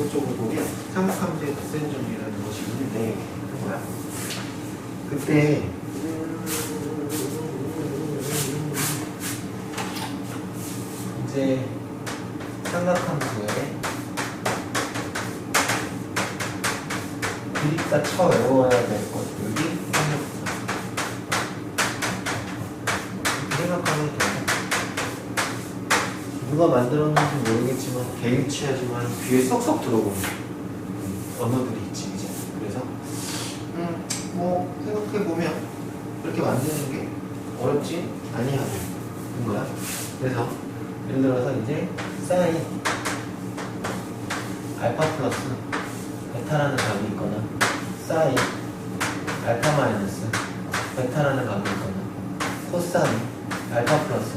이쪽으로 보면 삼각함수의 덧셈 정리라는 것이 있는데 뭐야? 그때 이제 삼각함수에 그립다 쳐 외워야 될 것들이 생각하면 돼. 누가 만들었는지 모르겠지만 개일치하지만 귀에 쏙쏙 들어오는 언어들이 있지 이제. 그래서 뭐 생각해보면 그렇게 만드는 게 어렵지 아니하고 인 거야. 그래서 예를 들어서 이제 사인 알파 플러스 베타라는 값이 있거나 사인 알파 마이너스 베타라는 값이 있거나 코사인 알파 플러스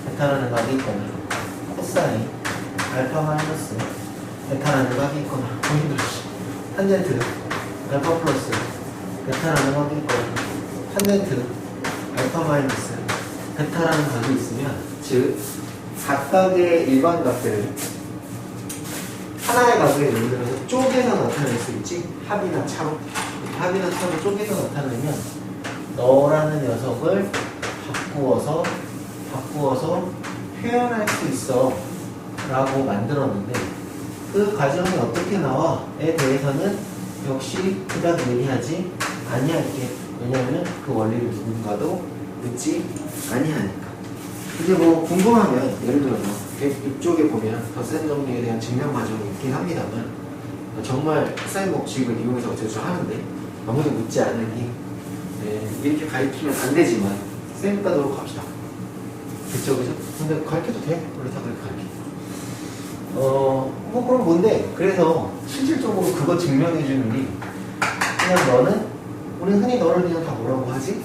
베타라는 값이 있거나 코사인 알파 마이너스 베타라는 값이 있거나 탄젠트 알파 플러스 베타라는 값이 있거나 탄젠트 알파 마이너스 베타라는 값이 있으면 즉 각각의 일반 값들을 하나의 값을 예를 들어서 쪼개서 나타낼 수 있지. 합이나 차로 합이나 차로 쪼개서 나타내면 너라는 녀석을 바꾸어서 표현할 수 있어 라고 만들었는데 그 과정이 어떻게 나와에 대해서는 역시 그닥 예리하지 아니할게. 왜냐하면 그 원리를 누군가도 듣지 아니하니까. 이제 뭐 궁금하면 예를 들어서 이쪽에 보면 덧셈 정리에 대한 증명 과정이 있긴 합니다만 정말 사인 법칙을 이용해서 어쩌고 하는데 아무도 묻지 않으니 이렇게 가르치면 안 되지만 쌤 따도록 합시다. 그쵸 그죠? 근데 가르쳐도 돼? 원래 다 그렇게 가르쳐. 뭐 그럼 뭔데? 그래서 실질적으로 그거 증명해주는 게 그냥 너는 우리 흔히 너를 그냥 다 뭐라고 하지?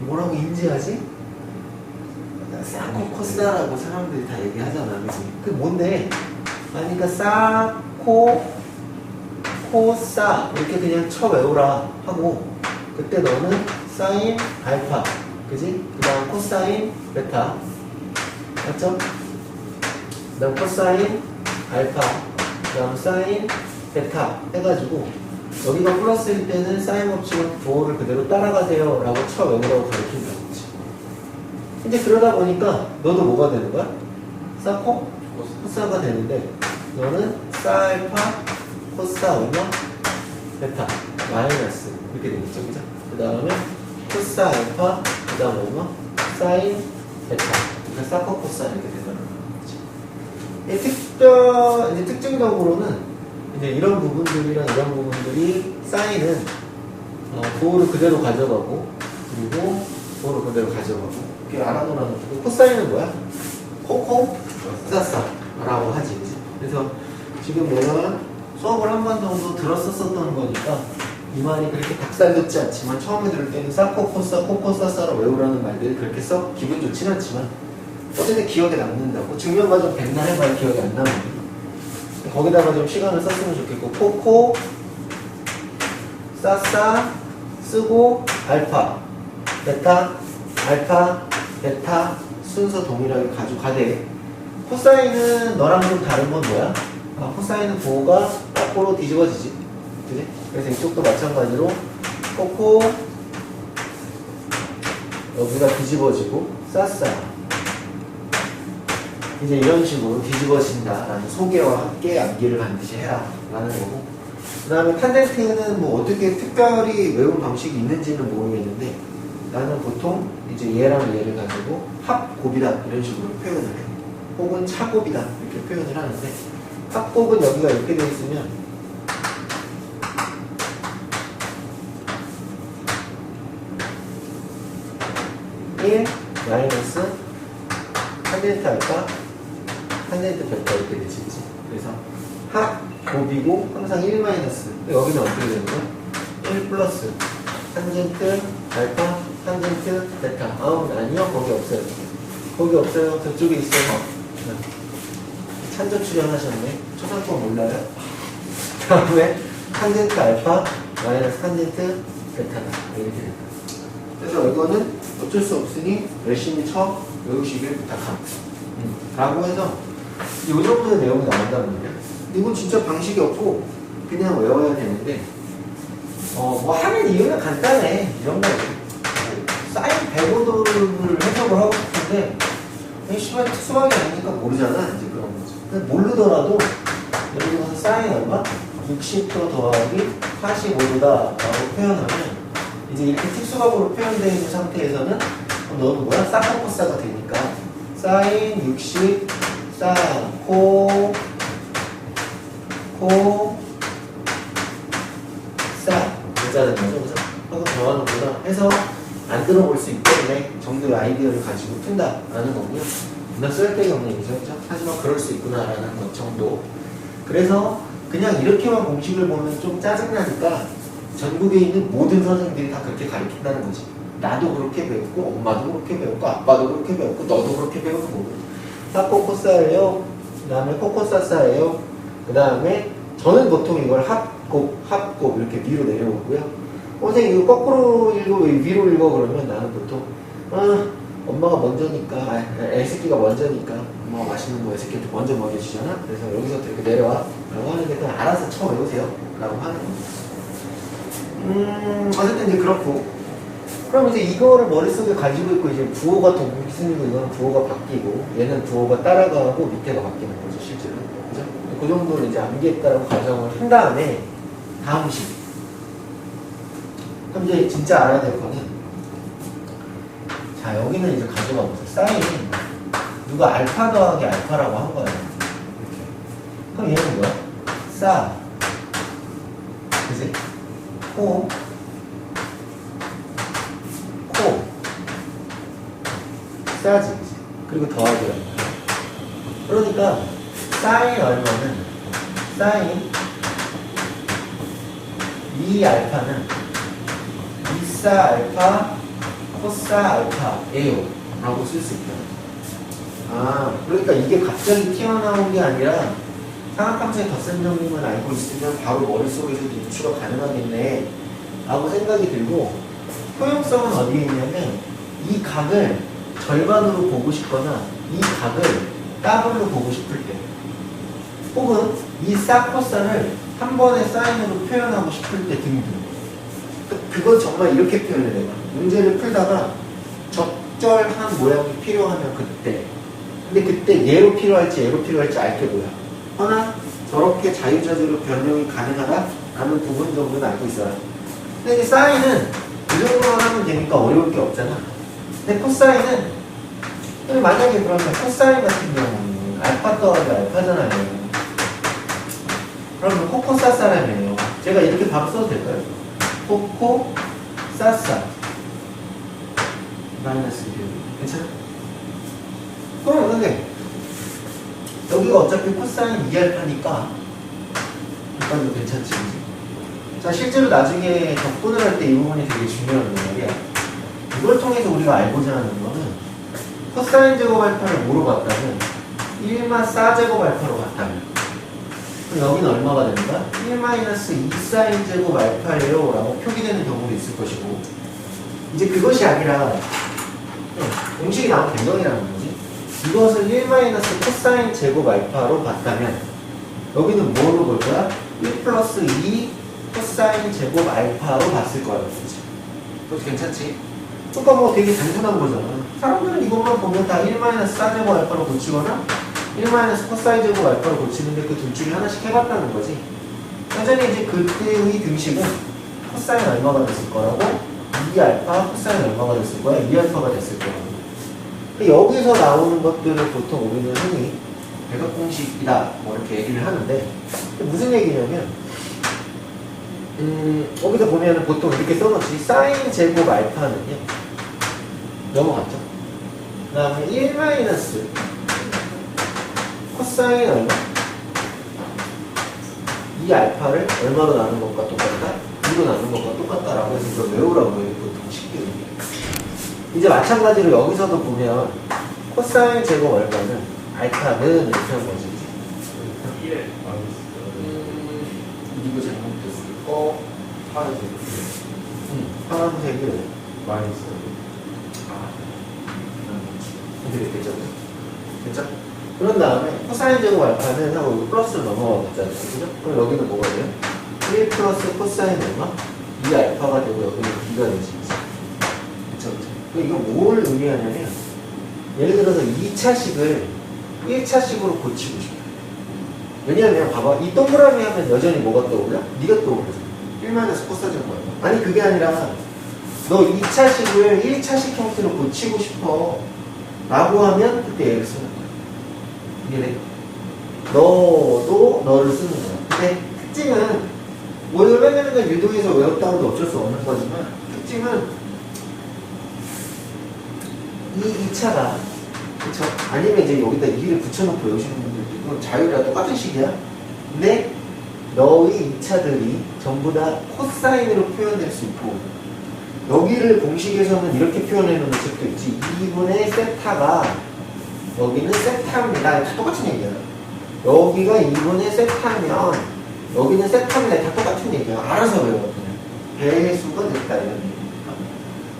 뭐라고 인지하지? 사코 코사라고 사람들이 다 얘기하잖아, 그치? 그 뭔데? 그러니까 사코 코사 이렇게 그냥 쳐 외우라 하고 그때 너는 사인 알파, 그지? 그 다음 코사인 베타, 맞죠? 그 다음 코사인 알파, 그 다음 사인 베타 해가지고 여기가 플러스일 때는 사인 법칙은 부호를 그대로 따라가세요 라고 쳐 외우라고 가르친다고. 이제 그러다 보니까 너도 뭐가 되는 거야? 사코? 코사가 되는데 너는 사알파 코사 얼마? 베타 마이너스 이렇게 되겠죠, 그죠? 그 다음에 코사 알파 그 다음 얼마? 사인 베타 그러니까 사코 코사 이렇게 되는 거죠. 이제 특징적으로는 이제 이런 부분들이랑 이런 부분들이 사인은 부호를 그대로 가져가고 그리고 부호를 그대로 가져가고 이렇게 알아놓아놓고 코사인은 뭐야? 코코 사사라고 하지. 그래서 지금 내가 수업을 한 번 정도 들었었던 거니까 이 말이 그렇게 닭살돋지 않지만 처음에 들을 때는 사코 코사 코코 사사로 외우라는 말들이 그렇게 썩 기분 좋진 않지만 어쨌든 기억에 남는다고. 증명 과정 백날 해봐야 기억이 안 남는 거기다가 좀 시간을 썼으면 좋겠고 코코 사사 쓰고 알파 베타 알파 베타 순서 동일하게 가져가되 코사인은 너랑 좀 다른 건 뭐야? 코사인은 부호가 거꾸로 뒤집어지지, 그지? 그래서 이쪽도 마찬가지로 코코 여기가 뒤집어지고 사사 이제 이런 식으로 뒤집어진다라는 소개와 함께 암기를 반드시 해라 라는 거고 그 다음에 탄젠트는 뭐 어떻게 특별히 외운 방식이 있는지는 모르겠는데 나는 보통 이제 얘랑 얘를 가지고 합곱이다 이런 식으로 표현을 해. 혹은 차곱이다 이렇게 표현을 하는데 합곱은 여기가 이렇게 되어 있으면 (1) 마이너스 탄젠트 알파 탄젠트 베타 이렇게 되지. 그래서 합곱이고 항상 1 마이너스 여기는 어떻게 되는 거야? 1 플러스 탄젠트 알파 탄젠트 베타. 아니요 거기 없어요. 거기 없어요. 저쪽에 있어요. 찬조 출연하셨네. 초상권 몰라요? 다음에 탄젠트 알파 마이너스 탄젠트 베타다 이렇게 된다. 그래서 이거는 어쩔 수 없으니 열심히 쳐 외우시길 부탁합니다. 라고 해서 요 정도의 내용이 나온다는 거예요. 이건 진짜 방식이 없고 그냥 외워야 되는데 뭐 하는 이유는 간단해. 이런 거지. 사인 105도를 해석을 하고 싶은데 시간이 수학이 아니니까 모르잖아. 이제 그런 거지. 근데 모르더라도 예를 들어서 사인 얼마? 60도 더하기 45도다 라고 표현하면 이제 이렇게 특수각으로 표현되어 있는 상태에서는 너는 뭐야? 사카코사가 되니까 사인 60 사, 코, 사 여자는 거죠, 그죠? 하고 정하는 거다 해서 안 들어볼 수 있기 때문에 정도의 아이디어를 가지고 푼다라는 거고요. 나 쓸데가 없는 얘기죠, 그죠? 하지만 그럴 수 있구나라는 것 정도. 그래서 그냥 이렇게만 공식을 보면 좀 짜증나니까 전국에 있는 모든 선생님들이 다 그렇게 가르친다는 거지. 나도 그렇게 배웠고, 엄마도 그렇게 배웠고, 아빠도 그렇게 배웠고, 너도 그렇게 배웠고. 사코코사예요. 그 다음에 코코사사예요. 그 다음에 저는 보통 이걸 합곱 이렇게 위로 내려오고요. 선생님 이거 거꾸로 읽어, 위로 읽어 그러면 나는 보통 엄마가 먼저니까, 애새끼가 먼저니까 엄마가 맛있는 거 애새끼한테 먼저 먹여주잖아. 그래서 여기서부터 이렇게 내려와 라고 하는데 그냥 알아서 쳐 외우세요 라고 하는 겁니다. 어쨌든 이제 그렇고, 그럼 이제 이거를 머릿속에 가지고 있고 이제 부호가 동기순이고 이거는 부호가 바뀌고 얘는 부호가 따라가고 밑에가 바뀌는 거죠, 실제로. 그죠? 그 정도를 이제 암기했다라고 가정을 한 다음에 다음 식. 그럼 이제 진짜 알아야 될 거는, 자, 여기는 이제 가져가 보세요. 사인 누가 알파 더하기 알파라고 한 거예요. 이렇게. 그럼 얘는 뭐야? 사, 그지? 코, 싸지, 그치? 그리고 더하기란 말이야. 그러니까 사인 얼마는 사인 2알파는 2사 알파 코사 알파예요 라고 쓸 수 있다. 그러니까 이게 갑자기 튀어나온 게 아니라 상학함수의 덧셈 정리만 알고 있으면 바로 머릿속에서도 유추가 가능하겠네 라고 생각이 들고, 효용성은 어디에 있냐면 이 각을 절반으로 보고 싶거나 이 각을 더블로 보고 싶을 때, 혹은 이 사코사를 한 번에 사인으로 표현하고 싶을 때 등등. 그건 정말 이렇게 표현을 해봐. 문제를 풀다가 적절한 모양이 필요하면 그때. 근데 그때 얘로 필요할지 얘로 필요할지 알게 뭐야. 하나 저렇게 자유자재로 변형이 가능하다 라는 부분 정도는 알고 있어라. 근데 이 사인은 이 정도만 하면 되니까 어려울 게 없잖아. 근데 코사인은, 만약에 그러면 코사인 같은 경우는 알파 더하기 알파잖아요. 그러면 코코사사라며요. 제가 이렇게 바로 써도 될까요? 코코사사 마이너스 1. 괜찮아? 그럼 근데 여기가 어차피 코사인 2알파니까 이까지도 괜찮지, 그치? 자, 실제로 나중에 적분을 할 때 이 부분이 되게 중요한 말이야. 이걸 통해서 우리가 알고자 하는 거는 코사인 제곱 알파를 뭐로 봤다면 1마 4제곱 알파로 봤다면, 그럼 여기는 얼마가 된다? 1-2사인 제곱 알파예요 라고 표기되는 경우도 있을 것이고, 이제 그것이 아니라 공식이 나온 변경이라는 거지. 이것을 1-코사인 제곱 알파로 봤다면 여기는 뭐로 볼 거야? 1+2 코사인 제곱 알파로 봤을 거야. 그것도 괜찮지? 그러니까 뭐 되게 단순한 거잖아. 사람들은 이것만 보면 다 1-4제곱 알파로 고치거나 1-코사인 제곱 알파로 고치는데 그 둘 중에 하나씩 해봤다는 거지. 여전히 이제 그때의 등식은 코사인 얼마가 됐을 거라고, 2알파 코사인 얼마가 됐을 거야? 2알파가 됐을 거라고. 여기서 나오는 것들을 보통 우리는 흔히 대각공식이다 뭐 이렇게 얘기를 하는데, 무슨 얘기냐면 여기서 보면은 보통 이렇게 써놓지. 사인 제곱 알파는요, 넘어갔죠. 그 다음에 1 코사인 얼마? 2알파를 얼마로 나눈 것과 똑같다? 2로 나눈 것과 똑같다라고 해서 이걸 외우라고 해요, 보통 쉽게. 이제 마찬가지로 여기서도 보면 코사인 제곱 얼마는 알파는 이렇게 하는 거지. 이거 잘못됐어. 파란색. 파란색을 많이 써요. 이렇게 됐죠? 됐죠? 그런 다음에 코사인 제곱 알파는 하고 이거 플러스로 넘어가 보잖아요. 그죠? 그럼 여기는 뭐가 돼요? 1 플러스 코사인 얼마? 2 알파가 되고 여기는 B가 되지. 그쵸, 그쵸. 이거 뭘 의미하냐면 예를 들어서 2차식을 1차식으로 고치고 싶어요. 왜냐하면 봐봐. 이 동그라미 하면 여전히 뭐가 떠올라? 네가 떠오르잖아. 1마이너스 코사인 얼마? 아니 그게 아니라 너 2차식을 1차식 형태로 고치고 싶어 라고 하면 그때 얘를 쓰는 거야. 이게 너도 너를 쓰는 거야. 근데 특징은 뭐 이걸 맨날 유도에서 외웠다고도 어쩔 수 없는 거지만 특징은 이 2차가 그쵸? 아니면 이제 여기다 2를 붙여놓고 외우시는 분들도 있고 자유랑 똑같은 식이야. 근데 너의 2차들이 전부 다 코사인으로 표현될 수 있고 여기를 공식에서는 이렇게 표현해 놓는 책도 있지. 2분의 세타가 여기는 세타입니다. 다 똑같은 얘기야. 여기가 2분의 세타면 여기는 세타입니다. 다 똑같은 얘기야. 알아서 외워. 그냥 배수가 됐다 이런 얘기니까.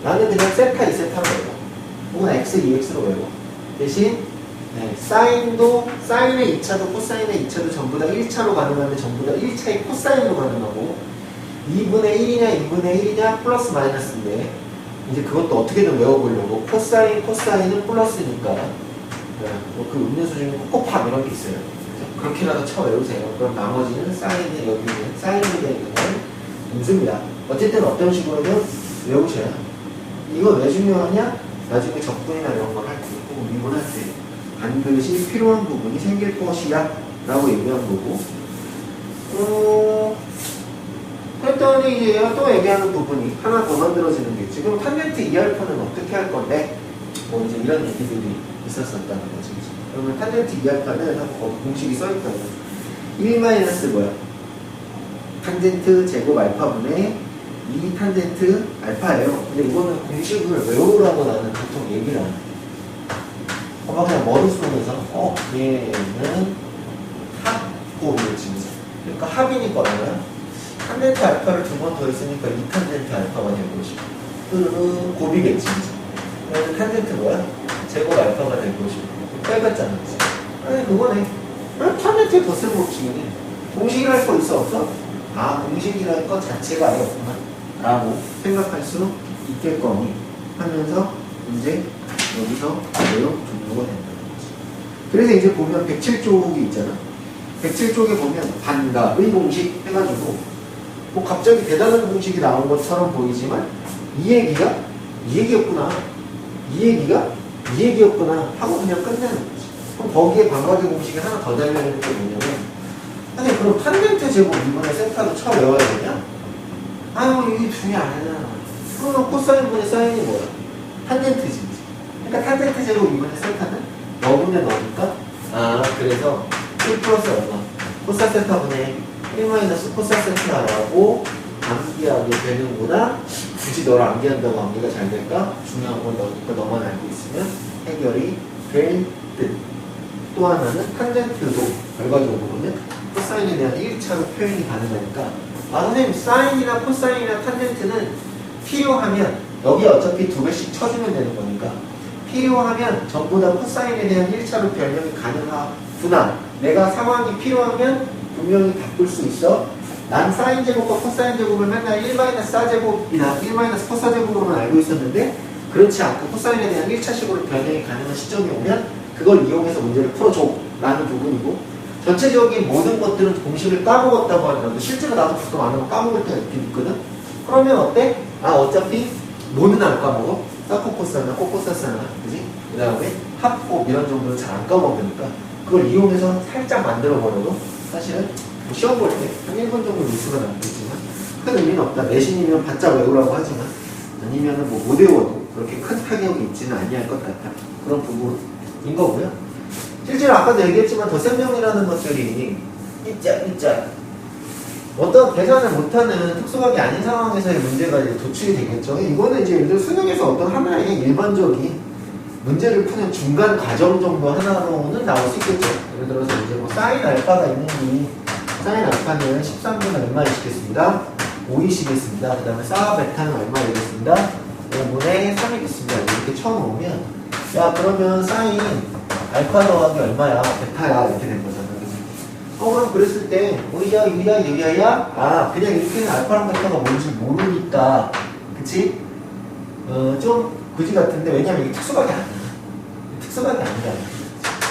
나는 그냥 세타 2세타로 외워. 혹은 x 2x로 외워. 대신 사인도 사인의 2차도 코사인의 2차도 전부 다 1차로 가능한데 전부 다 1차의 코사인으로 가능하고 2분의 1이냐 2분의 1이냐 플러스 마이너스인데 이제 그것도 어떻게든 외워보려고 코사인은 플러스니까 그 음료수 중에 코코팝 이런 게 있어요. 그렇게라도 쳐 외우세요. 그럼 나머지는 사인의 여기는 사인에 대한 경우는 음수입니다. 어쨌든 어떤 식으로든 외우셔야 이거 왜 중요하냐? 나중에 적분이나 이런 걸 할 때 있고 미분할 때 반드시 필요한 부분이 생길 것이야 라고 얘기한 거고 그랬더니 이제 또 얘기하는 부분이 하나 더 만들어지는 게 지금 탄젠트 2알파는 어떻게 할 건데 뭐 이제 이런 얘기들이 있었었다는 거지. 그러면 탄젠트 2알파는 하고 공식이 써있다고 1 마이너스 뭐야? 탄젠트 제곱 알파분의 2 탄젠트 알파예요. 근데 이거는 공식을 외우라고 나는 보통 얘기를 안 해. 그냥 머릿속에서 얘는 합곱이지. 그러니까 합이니까 얼마야? 탄젠트 알파를 두 번 더 있으니까 2 탄젠트 알파가 될 것이고 곱이겠지. 그러면 탄젠트 뭐야? 제곱 알파가 될 것이고 빼갔잖아. 아니 그거네. 탄젠트에 더 쓸모 없이네. 공식이랄 거 있어 없어? 아 공식이랄 거 자체가 아예 없구나 라고 생각할 수 있겠거니 하면서 이제 여기서 내용 종료가 된다는 거지. 그래서 이제 보면 107쪽이 있잖아. 107쪽에 보면 반갑의 공식 해가지고 뭐 갑자기 대단한 공식이 나온 것처럼 보이지만 이 얘기가 이 얘기였구나. 이 얘기가 이 얘기였구나 하고 그냥 끝내는 거지. 그럼 거기에 반박의 공식이 하나 더 달려있는 게 뭐냐면 아니 그럼 탄젠트 제곱 2분의 세타도 쳐 외워야 되냐? 아유 이게 중요 안 하잖아. 그럼 코사인분의 사인이 뭐야? 탄젠트지. 그러니까 탄젠트 제곱 2분의 세타는 너분의 너니까 아 그래서 1 플러스 얼마? 코사 세타분의 1 마이너스 코사 세타라고 암기하게 되는구나. 굳이 너를 암기한다고 암기가 잘 될까? 중요한 건 너니까 너만 알고 있으면 해결이 될 듯. 또 하나는 탄젠트도 결과적으로는 코사인에 대한 1차로 표현이 가능하니까 아 선생님 사인이나 코사인이나 탄젠트는 필요하면 여기 어차피 두 배씩 쳐주면 되는 거니까 필요하면 전부 다 코사인에 대한 1차로 변형이 가능하구나. 내가 상황이 필요하면 분명히 바꿀 수 있어. 난 사인 제곱과 코사인 제곱을 맨날 1-4제곱이나 1-코사제곱으로만 알고 있었는데 그렇지 않고 코사인에 대한 1차식으로 변형이 가능한 시점이 오면 그걸 이용해서 문제를 풀어줘 라는 부분이고 전체적인 모든 것들은 공식을 까먹었다고 하더라도 실제로 나도 가끔 안 하고 까먹을 때가 있긴 있거든. 그러면 어때? 아 어차피 뭐는 안 까먹어. 사코코사나 코코사사나 그지? 그 다음에 합곱 이런 정도는 잘 안 까먹으니까 그걸 이용해서 살짝 만들어버려도 사실은 뭐 시험 볼 때 한 1분 정도 뉴스가 남겠지만 큰 의미는 없다. 내신이면 바짝 외우라고 하지만 아니면은 뭐 못 외워도 그렇게 큰 타격이 있지는 아니할 것 같다. 그런 부분인 거고요. 실제로 아까도 얘기했지만 덧셈정리라는 것들이 있자 어떤 계산을 못하는 특수각이 아닌 상황에서의 문제가 이제 도출이 되겠죠. 이거는 이제 예를 들어 수능에서 어떤 하나의 일반적인 문제를 푸는 중간 과정 정도 하나로는 나올 수 있겠죠. 예를 들어서 이제 뭐 사인 알파가 있는지 사인 알파는 13분의 얼마 시켰습니다. 5이시겠습니다. 그 다음에 사 베타는 얼마 되겠습니다. 5분의 3이겠습니다. 이렇게 처음 오면 야 그러면 사인 알파 더하기 얼마야? 베타야. 이렇게 된 거잖아. 그치? 그럼 그랬을 때, V야, U야, U야야? 그냥 이렇게는 알파랑 베타가 뭔지 모르니까. 그치? 좀 그지 같은데, 왜냐면 이게 특수각이 아니야. 특수각이 아니야.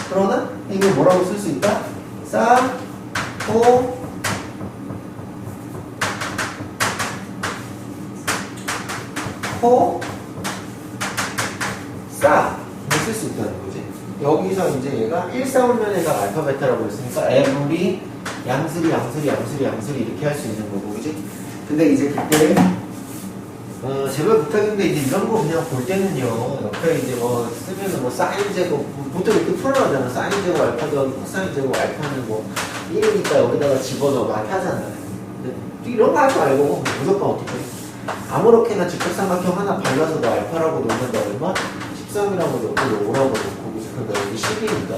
그러나, 이거 뭐라고 쓸 수 있다? 싸, 호, 싸. 이렇게 쓸 수 있다는 거지. 여기서 이제 얘가 1, 4, 5면 얘가 알파, 베타라고 했으니까, every, 양수리 이렇게 할 수 있는 거고, 그지? 근데 이제 그때, 제발 부탁인데, 이제 이런 거 그냥 볼 때는요, 옆에 이제 뭐, 쓰면은 뭐, 사인 제곱, 보통 이렇게 풀어나오잖아. 사인 제곱, 알파 더하기 코사인 제곱, 알파는 뭐, 1이니까 여기다가 집어넣어 막 하잖아요. 이런 거 하지 말고, 무조건 어떻게 해? 아무렇게나 직각삼각형 하나 발라서 너 알파라고 놓는다 얼마? 13이라고 놓고 5라고 놓고 그러니까 여기 10이니까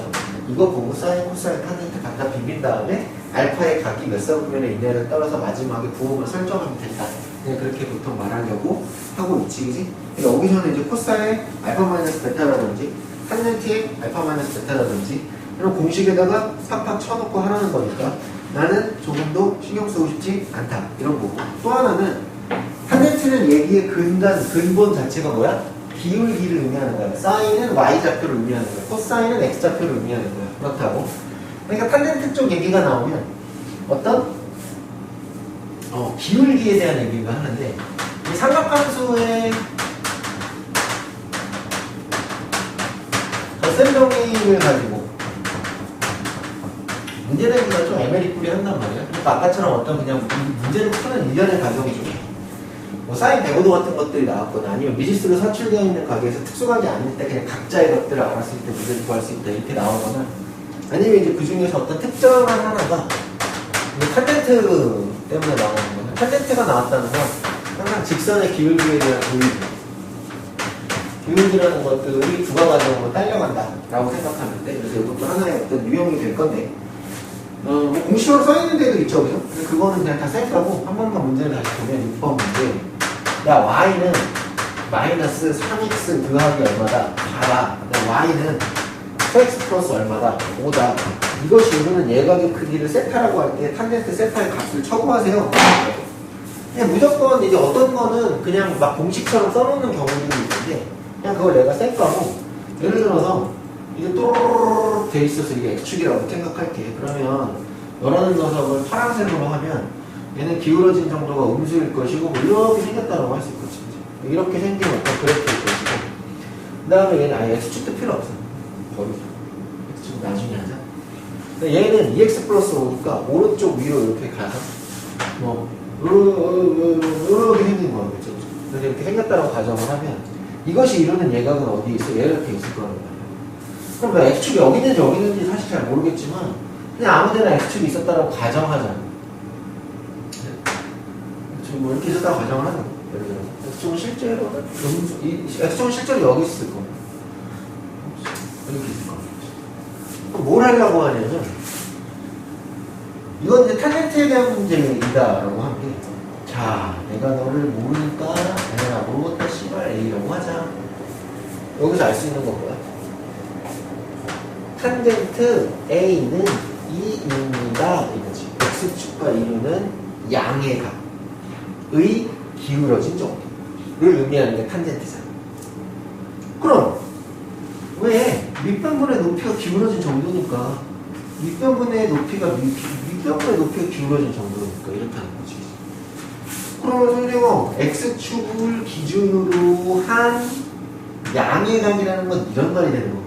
이거 보고 사인, 코사인, 탄젠트 갖다 비빈 다음에 알파의 각이 몇 사분면에 있냐를 따라서 마지막에 부호만 설정하면 된다. 그냥 그렇게 보통 말하려고 하고 있지, 그지? 여기서는 이제 코사인 알파 마이너스 베타라든지 탄젠트의 알파 마이너스 베타라든지 이런 공식에다가 팍팍 쳐놓고 하라는 거니까 나는 조금도 신경 쓰고 싶지 않다. 이런 거고. 또 하나는 탄젠트는 얘기의 근본 자체가 뭐야? 기울기를 의미하는 거야. 사인은 y좌표를 의미하는 거야. 코사인은 x좌표를 의미하는 거야. 그렇다고. 그러니까 탄젠트 쪽 얘기가 나오면 어떤 기울기에 대한 얘기가 하는데 이 삼각함수의 덧셈 정의를 가지고 문제 내기가 좀 애매리꾸리 한단 말이야. 그러니까 아까처럼 어떤 그냥 문제를 푸는 일련의 과정이 좀 뭐 사인 105도 같은 것들이 나왔거나 아니면 미지수로 사출되어 있는 가게에서 특수각이 아닐 때 그냥 각자의 것들을 알았을 때 문제를 구할 수 있다 이렇게 나오거나 아니면 이제 그 중에서 어떤 특정한 하나가 탄젠트 때문에 나오는 거야. 탄젠트가 나왔다는 건 항상 직선의 기울기에 대한 기울기라는 것들이 부가과정으로 딸려간다 라고 생각하면 돼. 그래서 이것도 하나의 어떤 유형이 될 건데 뭐 공식으로 써있는 데도 있죠, 그죠? 근데 그거는 그냥 다 생각하고 한 번만 문제를 다시 보면 6번 문제 야 y는 마이너스 3x 더하기 얼마다? 봐라. y는 4x 플러스 얼마다? 5다. 이것이 이루는 예각의 크기를 세타라고 할 때 탄젠트 세타의 값을 처구하세요. 그냥 무조건 이제 어떤 거는 그냥 막 공식처럼 써놓는 경우들이 있는데 그냥 그걸 내가 셀까고 예를 들어서 이게 또르르르 돼 있어서 이게 x축이라고 생각할게. 그러면 너라는 녀석을 파란색으로 하면 얘는 기울어진 정도가 음수일 것이고 뭐 이렇게 생겼다고 할 수 있겠지. 이렇게 생긴 어떤 그래프일 것이고 그 다음에 얘는 아예 x축도 필요 없어. 버리자. x축 나중에 하자. 얘는 2x 플러스 5니까 오른쪽 위로 이렇게 가서 뭐 이렇게 생긴 거겠죠. 그래서 이렇게 생겼다고 가정을 하면 이것이 이루는 예각은 어디에 있어? 이렇게 있을 거란 말이야. 그럼 뭐 x축이 여기 있는지 사실 잘 모르겠지만 그냥 아무데나 x축이 있었다라고 가정하잖아. x축이 뭐 이렇게 있었다고 가정을 하는 거야. 예를 들어서 x축은 실제로는 x축은 실제로 여기 있을 거야. 이렇게 있을 거야. 그럼 뭘 하려고 하냐면 이건 이제 탄젠트에 대한 문제이다라고 하는 게 자, 내가 너를 모르니까 내가 모르겠다 씨발 A라고 하자. 여기서 알 수 있는 건 뭐야? 탄젠트 A는 2입니다. 이거지. X축과 이루는 양의 각의 기울어진 정도를 의미하는 게 탄젠트잖아. 그럼 왜? 밑변분의 높이가 기울어진 정도니까 밑변분의 높이가 기울어진 정도니까 이렇다는 거지. 그러면 선생님 X축을 기준으로 한 양의 각이라는 건 이런 말이 되는 겁니다.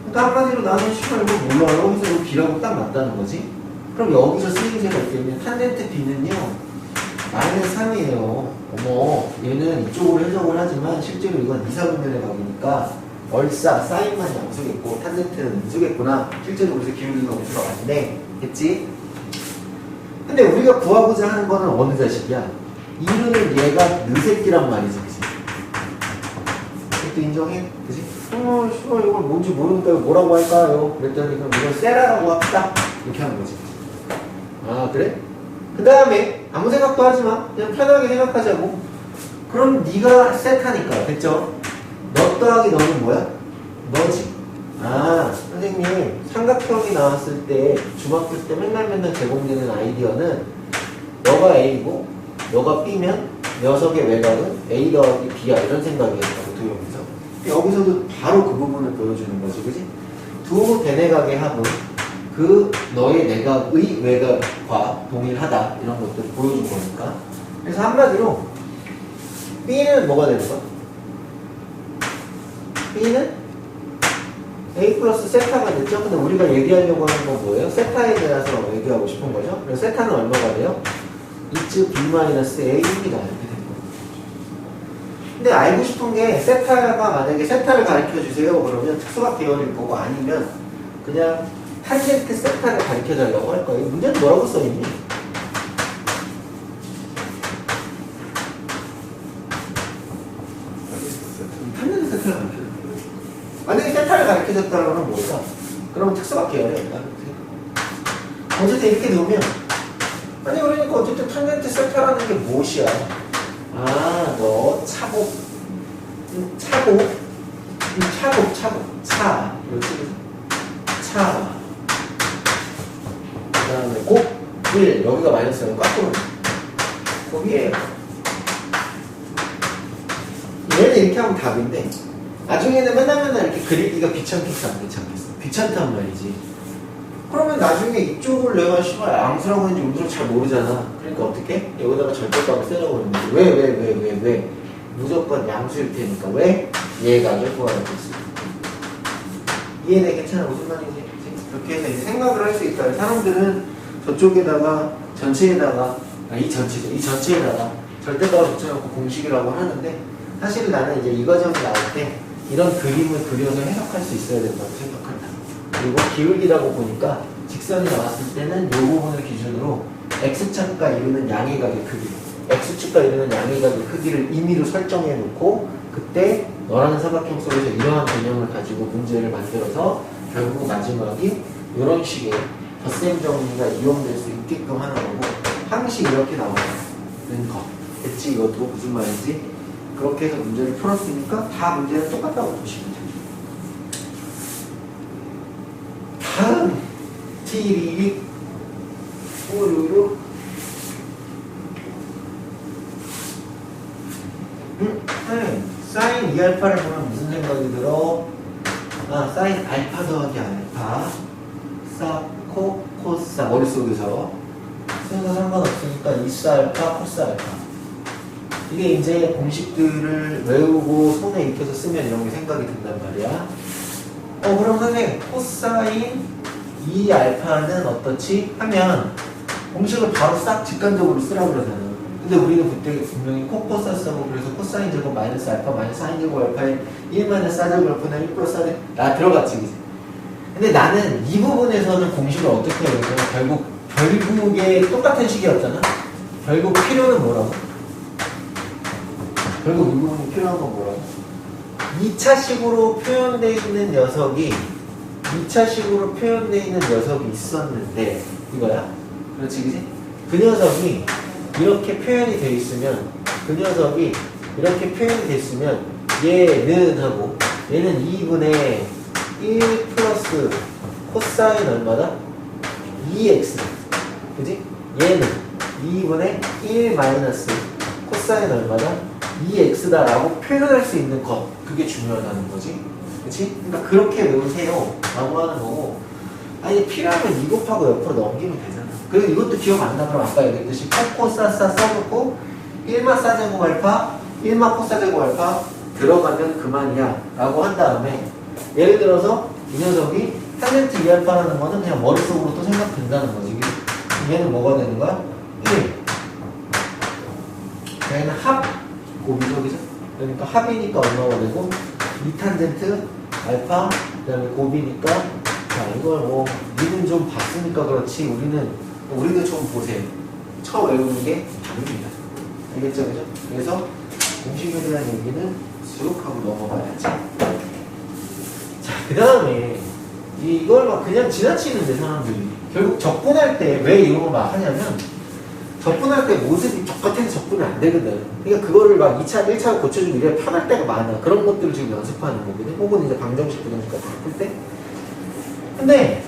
그러니까 한마디로 나는 시발 이거 몰라. 여기서 B라고 딱 맞다는 거지. 그럼 여기서 쓰임새가 있겠냐. 탄젠트 B는요 마이너스 3이에요. 어머 얘는 이쪽으로 해석을 하지만 실제로 이건 2, 4분면의 각이니까 얼싸 사인만 양수겠고 탄젠트는 음수겠구나. 실제로 그래서 기울기가 음수가 맞네. 됐지? 근데 우리가 구하고자 하는 거는 어느 자식이야? 이루는 얘가 느새끼란 말이지, 그치? 그것도 인정해? 그치? 씨발 이걸 뭔지 모르니까 뭐라고 할까요? 그랬더니 그럼 이걸 세라라고 합시다. 이렇게 하는 거지. 아 그래? 그 다음에 아무 생각도 하지 마. 그냥 편하게 생각하자고. 그럼 네가 셋하니까 됐죠? 너 더하기 너는 뭐야? 너지. 아, 선생님, 삼각형이 나왔을 때, 중학교 때 맨날 제공되는 아이디어는 너가 A고, 너가 B면 녀석의 외곽은 A 더하기 B야. 이런 생각이었다고, 도형에서. 여기서도 바로 그 부분을 보여주는 거지, 그지? 두 대내각의 합은 그 너의 내각의 외곽과 동일하다. 이런 것들을 보여준 거니까. 그래서 한마디로, B는 뭐가 되는 거야? B는 A 플러스 세타가 됐죠? 근데 우리가 얘기하려고 하는 건 뭐예요? 세타에 대해서 얘기하고 싶은 거죠? 그래서 세타는 얼마가 돼요? 2즉 B-A입니다. 이렇게 된 거예요. 근데 알고 싶은 게 세타가 만약에 세타를 가르쳐 주세요. 그러면 특수각 계열일 거고 아니면 그냥 탄젠트 세타를 가르쳐 달라고 할 거예요. 문제는 뭐라고 써있니? 탄젠트 세타를 가르쳐 달라고. 만약에 세타를 가르쳐줬다면 뭘까? 그러면 특수각 계열이야. 어쨌든 이렇게 놓으면 아니 그러니까 어쨌든 탄젠트 세타라는 게 무엇이야? 아, 너 차복 차 그 다음에 곱1 여기가 마이너스는 깎으면 곱이에요. 얘는 이렇게 하면 답인데 나중에는 맨날 이렇게 그리기가 귀찮겠어 안 귀찮겠어? 귀찮단 말이지. 그러면 나중에 이쪽을 내가 씨발 양수라고 했는지 음수를 잘 모르잖아. 그러니까 어떻게? 여기다가 절대값을 쓰라고 그러는데 왜? 무조건 양수일 테니까 왜? 얘각을 구하라고 했어. 이해돼? 괜찮아? 무슨 말인지? 그렇게 해서 이제 생각을 할 수 있다. 사람들은 저쪽에다가 전체에다가 이 전체에다가 절대값을 붙여놓고 공식이라고 하는데 사실 나는 이제 이 과정이 나올 때 이런 그림을 그려서 해석할 수 있어야 된다고 생각한다. 그리고 기울기라고 보니까 직선이 나왔을 때는 이 부분을 기준으로 x축과 이루는 양의각의 크기, x축과 이루는 양의각의 크기를 임의로 설정해 놓고 그때 너라는 삼각형 속에서 이러한 개념을 가지고 문제를 만들어서 결국 마지막이 이런 식의 덧셈 정리가 이용될 수 있게끔 하는 거고 항시 이렇게 나오는 거. 됐지? 이것도 무슨 말인지? 그렇게 해서 문제를 풀었으니까 다 문제는 똑같다고 보시면 되죠. 다음 T122 우르르 사인 2알파를 보면 무슨 생각이 들어? 아, 사인 알파 더하기 알파 사코 코사 머릿속에서 순서 상관없으니까 이스 알파 코스 알파 이게 이제 공식들을 외우고 손에 익혀서 쓰면 이런 게 생각이 든단 말이야. 그럼 선생님 코사인 2알파는 어떻지? 하면 공식을 바로 싹 직관적으로 쓰라고 그러잖아. 근데 우리는 그때 분명히 코코사 쓰고 그래서 코사인 제곱 마이너스 알파 마이너스 사인 제곱 알파에 1 마이너스 사인 제곱 알파는 1 플러스 사인 나 들어갔지 그치? 근데 나는 이 부분에서는 공식을 어떻게 해야 되냐면 결국에 똑같은 식이었잖아. 결국 필요는 뭐라고? 결국 이 부분이 필요한 건 뭐라고? 2차식으로 표현되어 있는 녀석이 2차식으로 표현되어 있는 녀석이 있었는데 이거야? 그렇지 그치? 그 녀석이 이렇게 표현이 되어 있으면 그 녀석이 이렇게 표현이 됐으면 얘는 하고 얘는 2분의 1 플러스 코사인 얼마다? 2x 그지? 얘는 2분의 1 마이너스 코사인 얼마다? 2x다 라고 표현할 수 있는 것 그게 중요하다는 거지 그치? 그러니까 그렇게 외우세요 라고 하는 거고 아니 필요하면 2 곱하고 옆으로 넘기면 되잖아. 그리고 이것도 기억 안 나면 아까 얘기했듯이 코코사사 써놓고 1마 사제곱 알파 1마 코사제곱 알파 들어가면 그만이야 라고 한 다음에 예를 들어서 이 녀석이 탄젠트 2알파라는 거는 그냥 머릿속으로 또 생각된다는 거지. 얘는 뭐가 되는 거야? 1 얘는 합 곱이죠 그죠? 그러니까 합이니까 얼마가 되고 2탄젠트 알파 그 다음에 곱이니까 자 이걸 뭐 니는 좀 봤으니까 그렇지 우리도 좀 보세요. 처음 외우는 게 답입니다. 알겠죠 그죠? 그래서 공식에 대한 얘기는 쑥 하고 넘어가야지. 자 그 다음에 이걸 막 그냥 지나치는데 사람들이 결국 접근할 때 왜 이런 걸 막 하냐면 접근할 때 모습이 똑같아서 접근이 안 되거든. 그러니까 그거를 막 2차, 1차 고쳐주고 이래야 편할 때가 많아. 그런 것들을 지금 연습하는 거거든. 혹은 이제 방정식, 부정식 같은 거 풀 때. 근데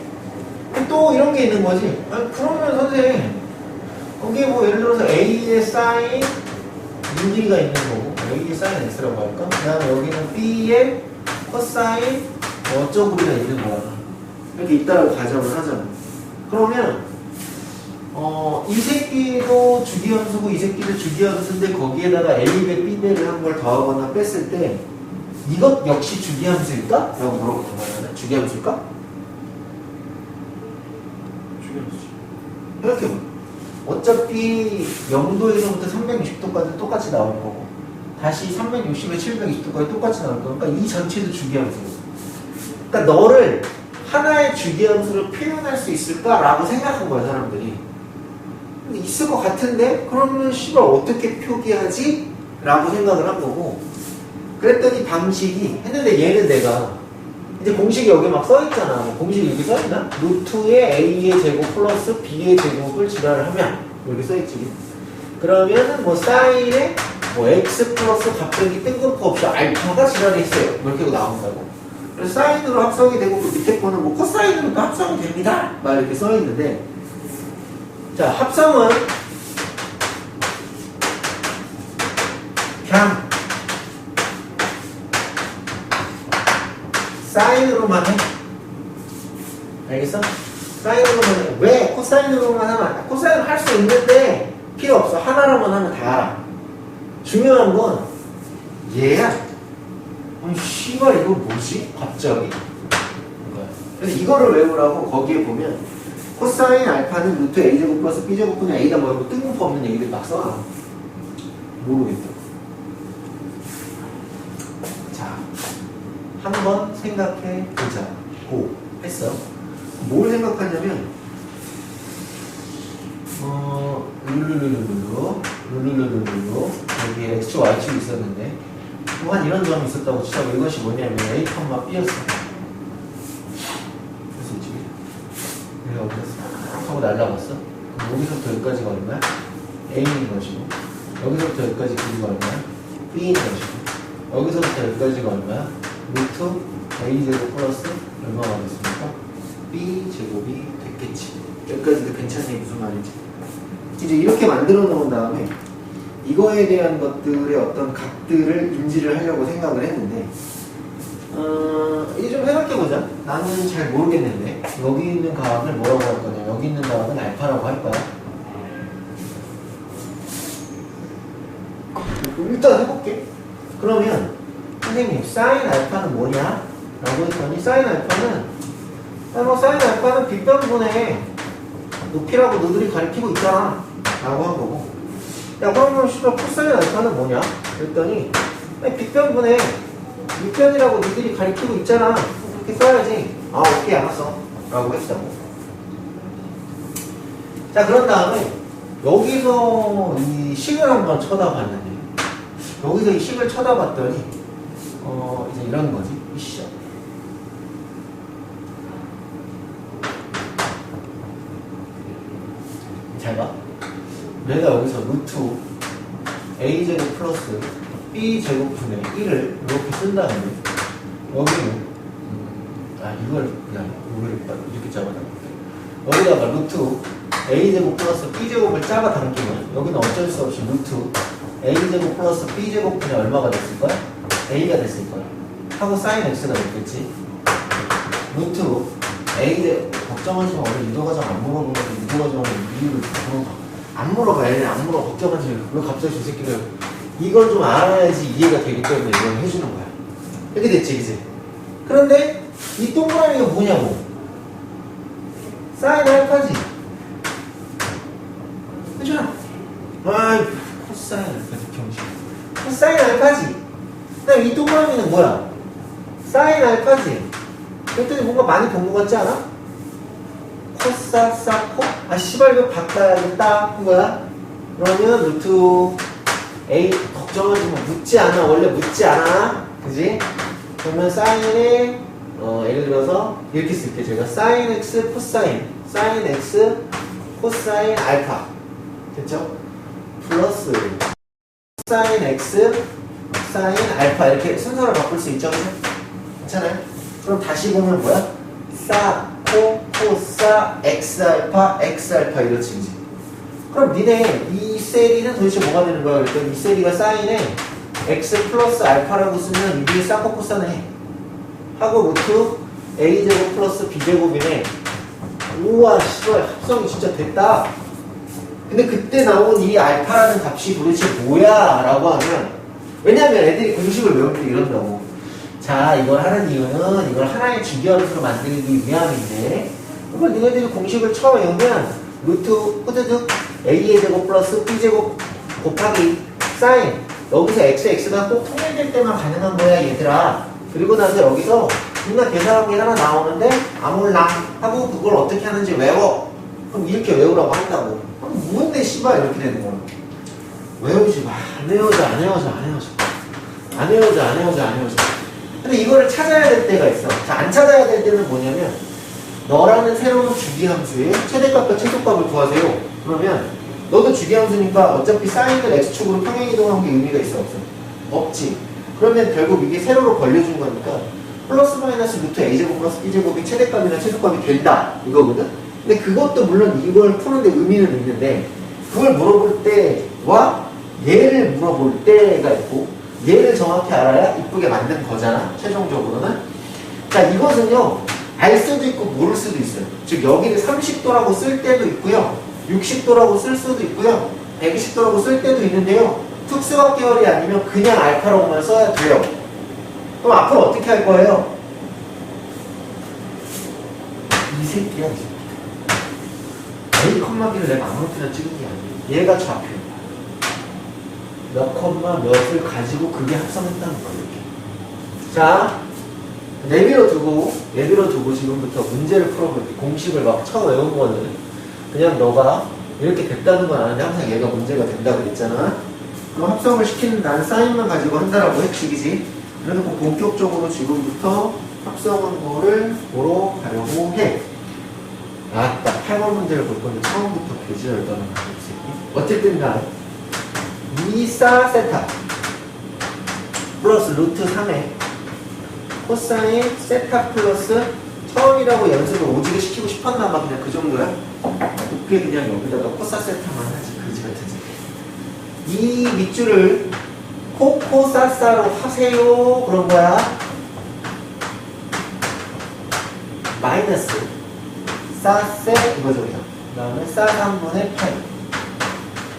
또 이런 게 있는 거지. 아니, 그러면 선생님, 거기에 뭐 예를 들어서 A의 사인 인기가 있는 거고, A의 사인 X라고 할까? 그 다음에 여기는 B의 코사인 어쩌고가 있는 거야. 이렇게 있다라고 가정을 하잖아. 그러면 이 새끼도 주기함수고 이 새끼도 주기함수인데 거기에다가 A배 B배를 한 걸 더하거나 뺐을 때 이것 역시 주기함수일까? 라고 물어보는 거야. 주기함수일까? 주기함수지. 이렇게 봐. 어차피 0도에서부터 360도까지 똑같이 나올 거고 다시 360에 720도까지 똑같이 나올 거니까 이 전체도 주기함수고. 그러니까 너를 하나의 주기함수로 표현할 수 있을까라고 생각한 거야 사람들이. 있을 것 같은데 그러면 씨발 어떻게 표기하지? 라고 생각을 한 거고 그랬더니 방식이 했는데 얘는 내가 이제 공식이 여기 막 써있잖아. 공식이 여기 써있나? 루트의 A의 제곱 플러스 B의 제곱을 지랄을 하면 여기 써있지. 그러면은 뭐 사인에 뭐 X 플러스 갑자기 뜬금포 없이 알파가 지랄이 있어요. 뭐 이렇게 나온다고. 그래서 사인으로 합성이 되고 그 밑에 거는 뭐 코사인으로도 합성이 됩니다. 막 이렇게 써있는데 자 합성은 그냥 사인으로만 해. 알겠어? 사인으로만 해. 왜 코사인으로만 하면 안 돼? 코사인을 할 수 있는데 필요 없어. 하나로만 하면 다 알아. 중요한 건 얘야. 아니 씨발 이거 뭐지? 갑자기? 그래서 이거를 외우라고 거기에 보면 코사인 알파는 루트 A제곱 플러스 B제곱분의 A다 뭐 이러고 뜬금포 없는 얘기들 막 써놔. 모르겠다. 자, 한번 생각해 보자. 고 했어. 뭘 생각하냐면 룰루루루루 여기에 X, Y축이 있었는데 뭐 한 이런 점이 있었다고 치자고 이것이 뭐냐면 A, B였어. 그래서 어땠어? 하고 날라갔어? 그럼 여기서부터 여기까지가 얼마야? A인 것이고 여기서부터 여기까지 길이가 얼마야? B인 것이고 여기서부터 여기까지가 얼마야? 루트 A제곱 플러스 얼마가 됐습니까? B제곱이 됐겠지. 여기까지도 괜찮니? 무슨 말인지. 이제 이렇게 만들어 놓은 다음에 이거에 대한 것들의 어떤 각들을 인지를 하려고 생각을 했는데 이제 좀 생각해보자. 나는 잘 모르겠는데 여기 있는 가학을 뭐라고 할 거냐. 여기 있는 가학은 알파라고 할 거야. 일단 해볼게. 그러면 선생님 사인 알파는 뭐냐? 라고 했더니 사인 알파는 사인 알파는 빗변분의 높이라고 너들이 가리키고 있잖아 라고 한 거고 야 그러면 씨발 코사인 알파는 뭐냐? 그랬더니 빗변분의 밑변이라고 니들이 가리키고 있잖아. 그렇게 써야지. 아 오케이 알았어 라고 했다고. 자 그런 다음에 여기서 이 식을 한번 쳐다봤는데 여기서 이 식을 쳐다봤더니 이제 이런 거지. 이 시작. 잘 봐. 내가 여기서 루트 A제곱 플러스 B제곱분의 1을 이렇게 쓴 다음에 여기는 이걸 그냥 이렇게 잡아당길게. 여기다가 루트 A제곱 플러스 B제곱을 잡아당기면 여기는 어쩔 수 없이 루트 A제곱 플러스 B제곱분의 얼마가 됐을 거야? A가 됐을 거야. 하고 사인 X가 됐겠지. 루트 A제곱 걱정하지 마. 원래 유도과정 안 물어보는데 유도과정은 이유를 안 물어봐. 얘네 안 물어. 걱정하지 마. 왜 갑자기 저 새끼를 이걸 좀 알아야지 이해가 되기 때문에 이걸 해주는 거야. 이렇게 됐지, 그치? 그런데 이 동그라미가 뭐냐고. 사인 알파지. 그죠? 아이, 코사인 알파지, 경신. 코사인 알파지. 그다음에 이 동그라미는 뭐야? 사인 알파지. 그랬더니 뭔가 많이 본 것 같지 않아? 코사, 사코? 아, 씨발, 이거 바꿔야겠다. 한 거야? 그러면 루트 A 걱정하지 마. 묻지 않아. 원래 묻지 않아. 그지? 그러면 사인에 예를 들어서 이렇게 쓸게. 제가 사인 X 코사인 사인 X 코사인 알파 됐죠? 플러스 사인 x 사인 알파 이렇게 순서를 바꿀 수 있죠? 괜찮아요? 그럼 다시 보면 뭐야? 사, 코사, x알파, x알파 이렇지 이제. 그럼 니네 이 셀이는 도대체 뭐가 되는 거야? 그러니까 이 셀이가 사인에 x 플러스 알파라고 쓰면 이게 사코 코사네 하고 루트 a제곱 플러스 b제곱이네. 우와 씨발 합성이 진짜 됐다. 근데 그때 나온 이 알파라는 값이 도대체 뭐야? 라고 하면 왜냐면 애들이 공식을 외울 때 이런다고. 자 이걸 하는 이유는 이걸 하나의 주기함수로 만들기 위함인데 그걸 너희들이 공식을 처음 외우면 루트 후드득 a의 제곱 플러스 b제곱 곱하기 사인 여기서 x가 꼭 통일될 때만 가능한 거야 얘들아. 그리고 나서 여기서 존나 계산한 게 하나 나오는데 아몰랑 하고 그걸 어떻게 하는지 외워. 그럼 이렇게 외우라고 한다고. 그럼 뭔데 씨발 이렇게 되는 거야. 외우지 마. 안 외워져. 근데 이거를 찾아야 될 때가 있어. 자, 안 찾아야 될 때는 뭐냐면 너라는 새로운 주기함수의 최대값과 최소값을 구하세요. 그러면 너도 주기함수니까 어차피 사인을 x축으로 평행이동한 게 의미가 있어 없어? 없지. 그러면 결국 이게 세로로 벌려준 거니까 플러스 마이너스 루트 a제곱 플러스 b제곱이 최대값이나 최소값이 된다 이거거든? 근데 그것도 물론 이걸 푸는데 의미는 있는데 그걸 물어볼 때와 얘를 물어볼 때가 있고 얘를 정확히 알아야 이쁘게 만든 거잖아 최종적으로는. 자 이것은요 알 수도 있고 모를 수도 있어요. 즉 여기를 30도라고 쓸 때도 있고요 60도라고 쓸 수도 있고요 120도라고 쓸 때도 있는데요 특수각 계열이 아니면 그냥 알파라고만 써야 돼요. 그럼 앞으로 어떻게 할 거예요? 이 새끼야 이 새끼. A 컴마기를 내가 아무렇게나 찍은 게 아니에요. 얘가 좌표 몇 컴마 몇을 가지고 그게 합성했다는 거예요. 이렇게. 자 내비로 두고 지금부터 문제를 풀어볼게. 공식을 막 처음 외운 거는 그냥 너가 이렇게 됐다는 건 아는데 항상 얘가 문제가 된다고 그랬잖아. 그럼 합성을 시키는 난 사인만 가지고 한다라고 했지. 그래서 본격적으로 지금부터 합성한 거를 보러 가려고 해. 아따 8번 문제를 볼 건데 처음부터 개지를 떠는 거지. 어쨌든 간 2사 세타 플러스 루트 3에 코사인 세타 플러스 처음이라고 연습을 오지게 시키고 싶었나 봐. 그냥 그 정도야. 높게 그냥 여기다가 코사 세타만 하지. 그지 같은 이 밑줄을 코코사사로 하세요. 그런 거야. 마이너스 사세 이거죠. 그 다음에 사 3분의 파이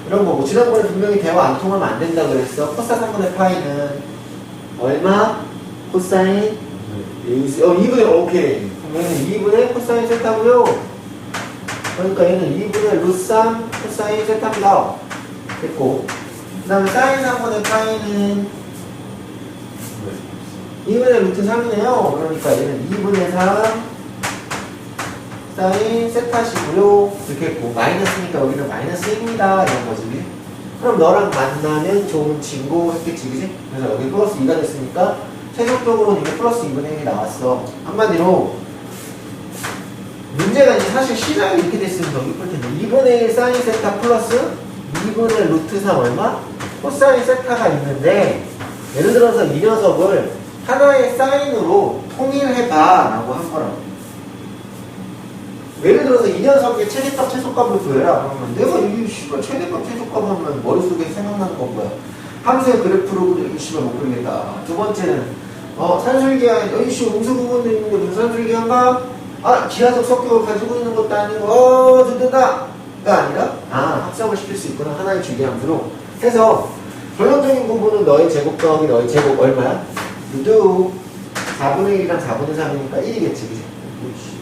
이런 거고. 지난번에 분명히 대화 안 통하면 안 된다 그랬어. 코사 3분의 파이는 얼마? 코사인 2분의 오케이. 그러면 2분의 코사인 세타고요. 그러니까 얘는 2분의 루트 3 코사인 세타입니다. 됐고 그 다음에 사인 3분의 파이는 2분의 루트 3이네요. 그러니까 얘는 2분의 3 사인 세타시고요. 이렇게 했고 마이너스니까 여기는 마이너스입니다. 이런 거지. 그럼 너랑 만나면 좋은 친구 했겠지, 그지? 그래서 여기 플러스 2가 됐으니까 최종적으로는 이게 플러스 2분의 1이 나왔어. 한마디로 문제가 이제 사실 시작이 이렇게 됐으면 더 이쁠 텐데 2분의 1 사인 세타 플러스 2분의 루트 3 얼마? 코사인 세타가 있는데 예를 들어서 이 녀석을 하나의 사인으로 통일해봐 라고 한 거라고. 예를 들어서 이 녀석의 최대값 최소값을 구해라. 그러면 내가 이 씨발 최대값 최소값 하면 머릿속에 생각나는 건 뭐야? 함수의 그래프로 그래. 이 씨발 못 그리겠다. 두 번째는 산술기한 이씨 음수 부분도 있는데 무슨 산술기한가? 기하적 석격을 가지고 있는 것도 아니고 듣는다가 아니라 합성을 시킬 수 있구나. 하나의 주기함수로 해서 전형적인 부분은 너의 제곱 더하기 너의 제곱 얼마야? 루트 4분의 1이랑 4분의 3이니까 1이겠지. 그치?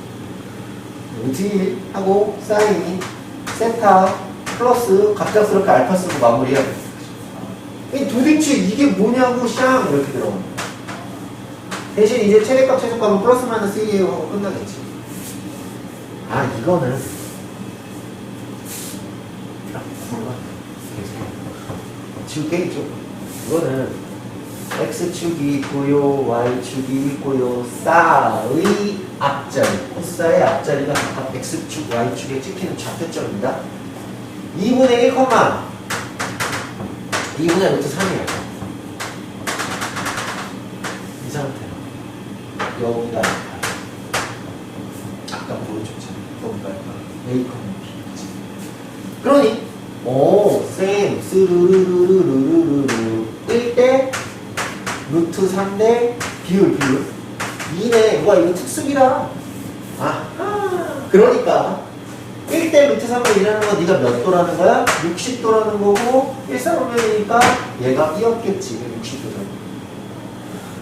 루트 1 하고 사인 세타 플러스 갑작스럽게 알파 쓰고 마무리야. 도대체 이게 뭐냐고 샹 이렇게 들어가는 거야. 대신 이제 최대값 최소값은 플러스 마이너스 1이에요 하고 끝나겠지. 이거는 지울게 있죠. 이거는 x축이 있고요 y축이 있고요 사의 앞자리 코사의 앞자리가 각각 x축 y축에 찍히는 좌표점입니다. 2분의 1, 2분의 루트 3이에요. 이 상태로. 여기가 아까 보여줬잖아. 여기가 A, B. 그러니, 쌤, 스르르르르르르르. 1대 루트 3대 비율. 2네. 와, 이거 특수기라. 그러니까 1대 루트 3대 2라는 건 네가 몇 도라는 거야? 60도라는 거고 일사분면이니까 얘가 이었겠지. 60도잖아.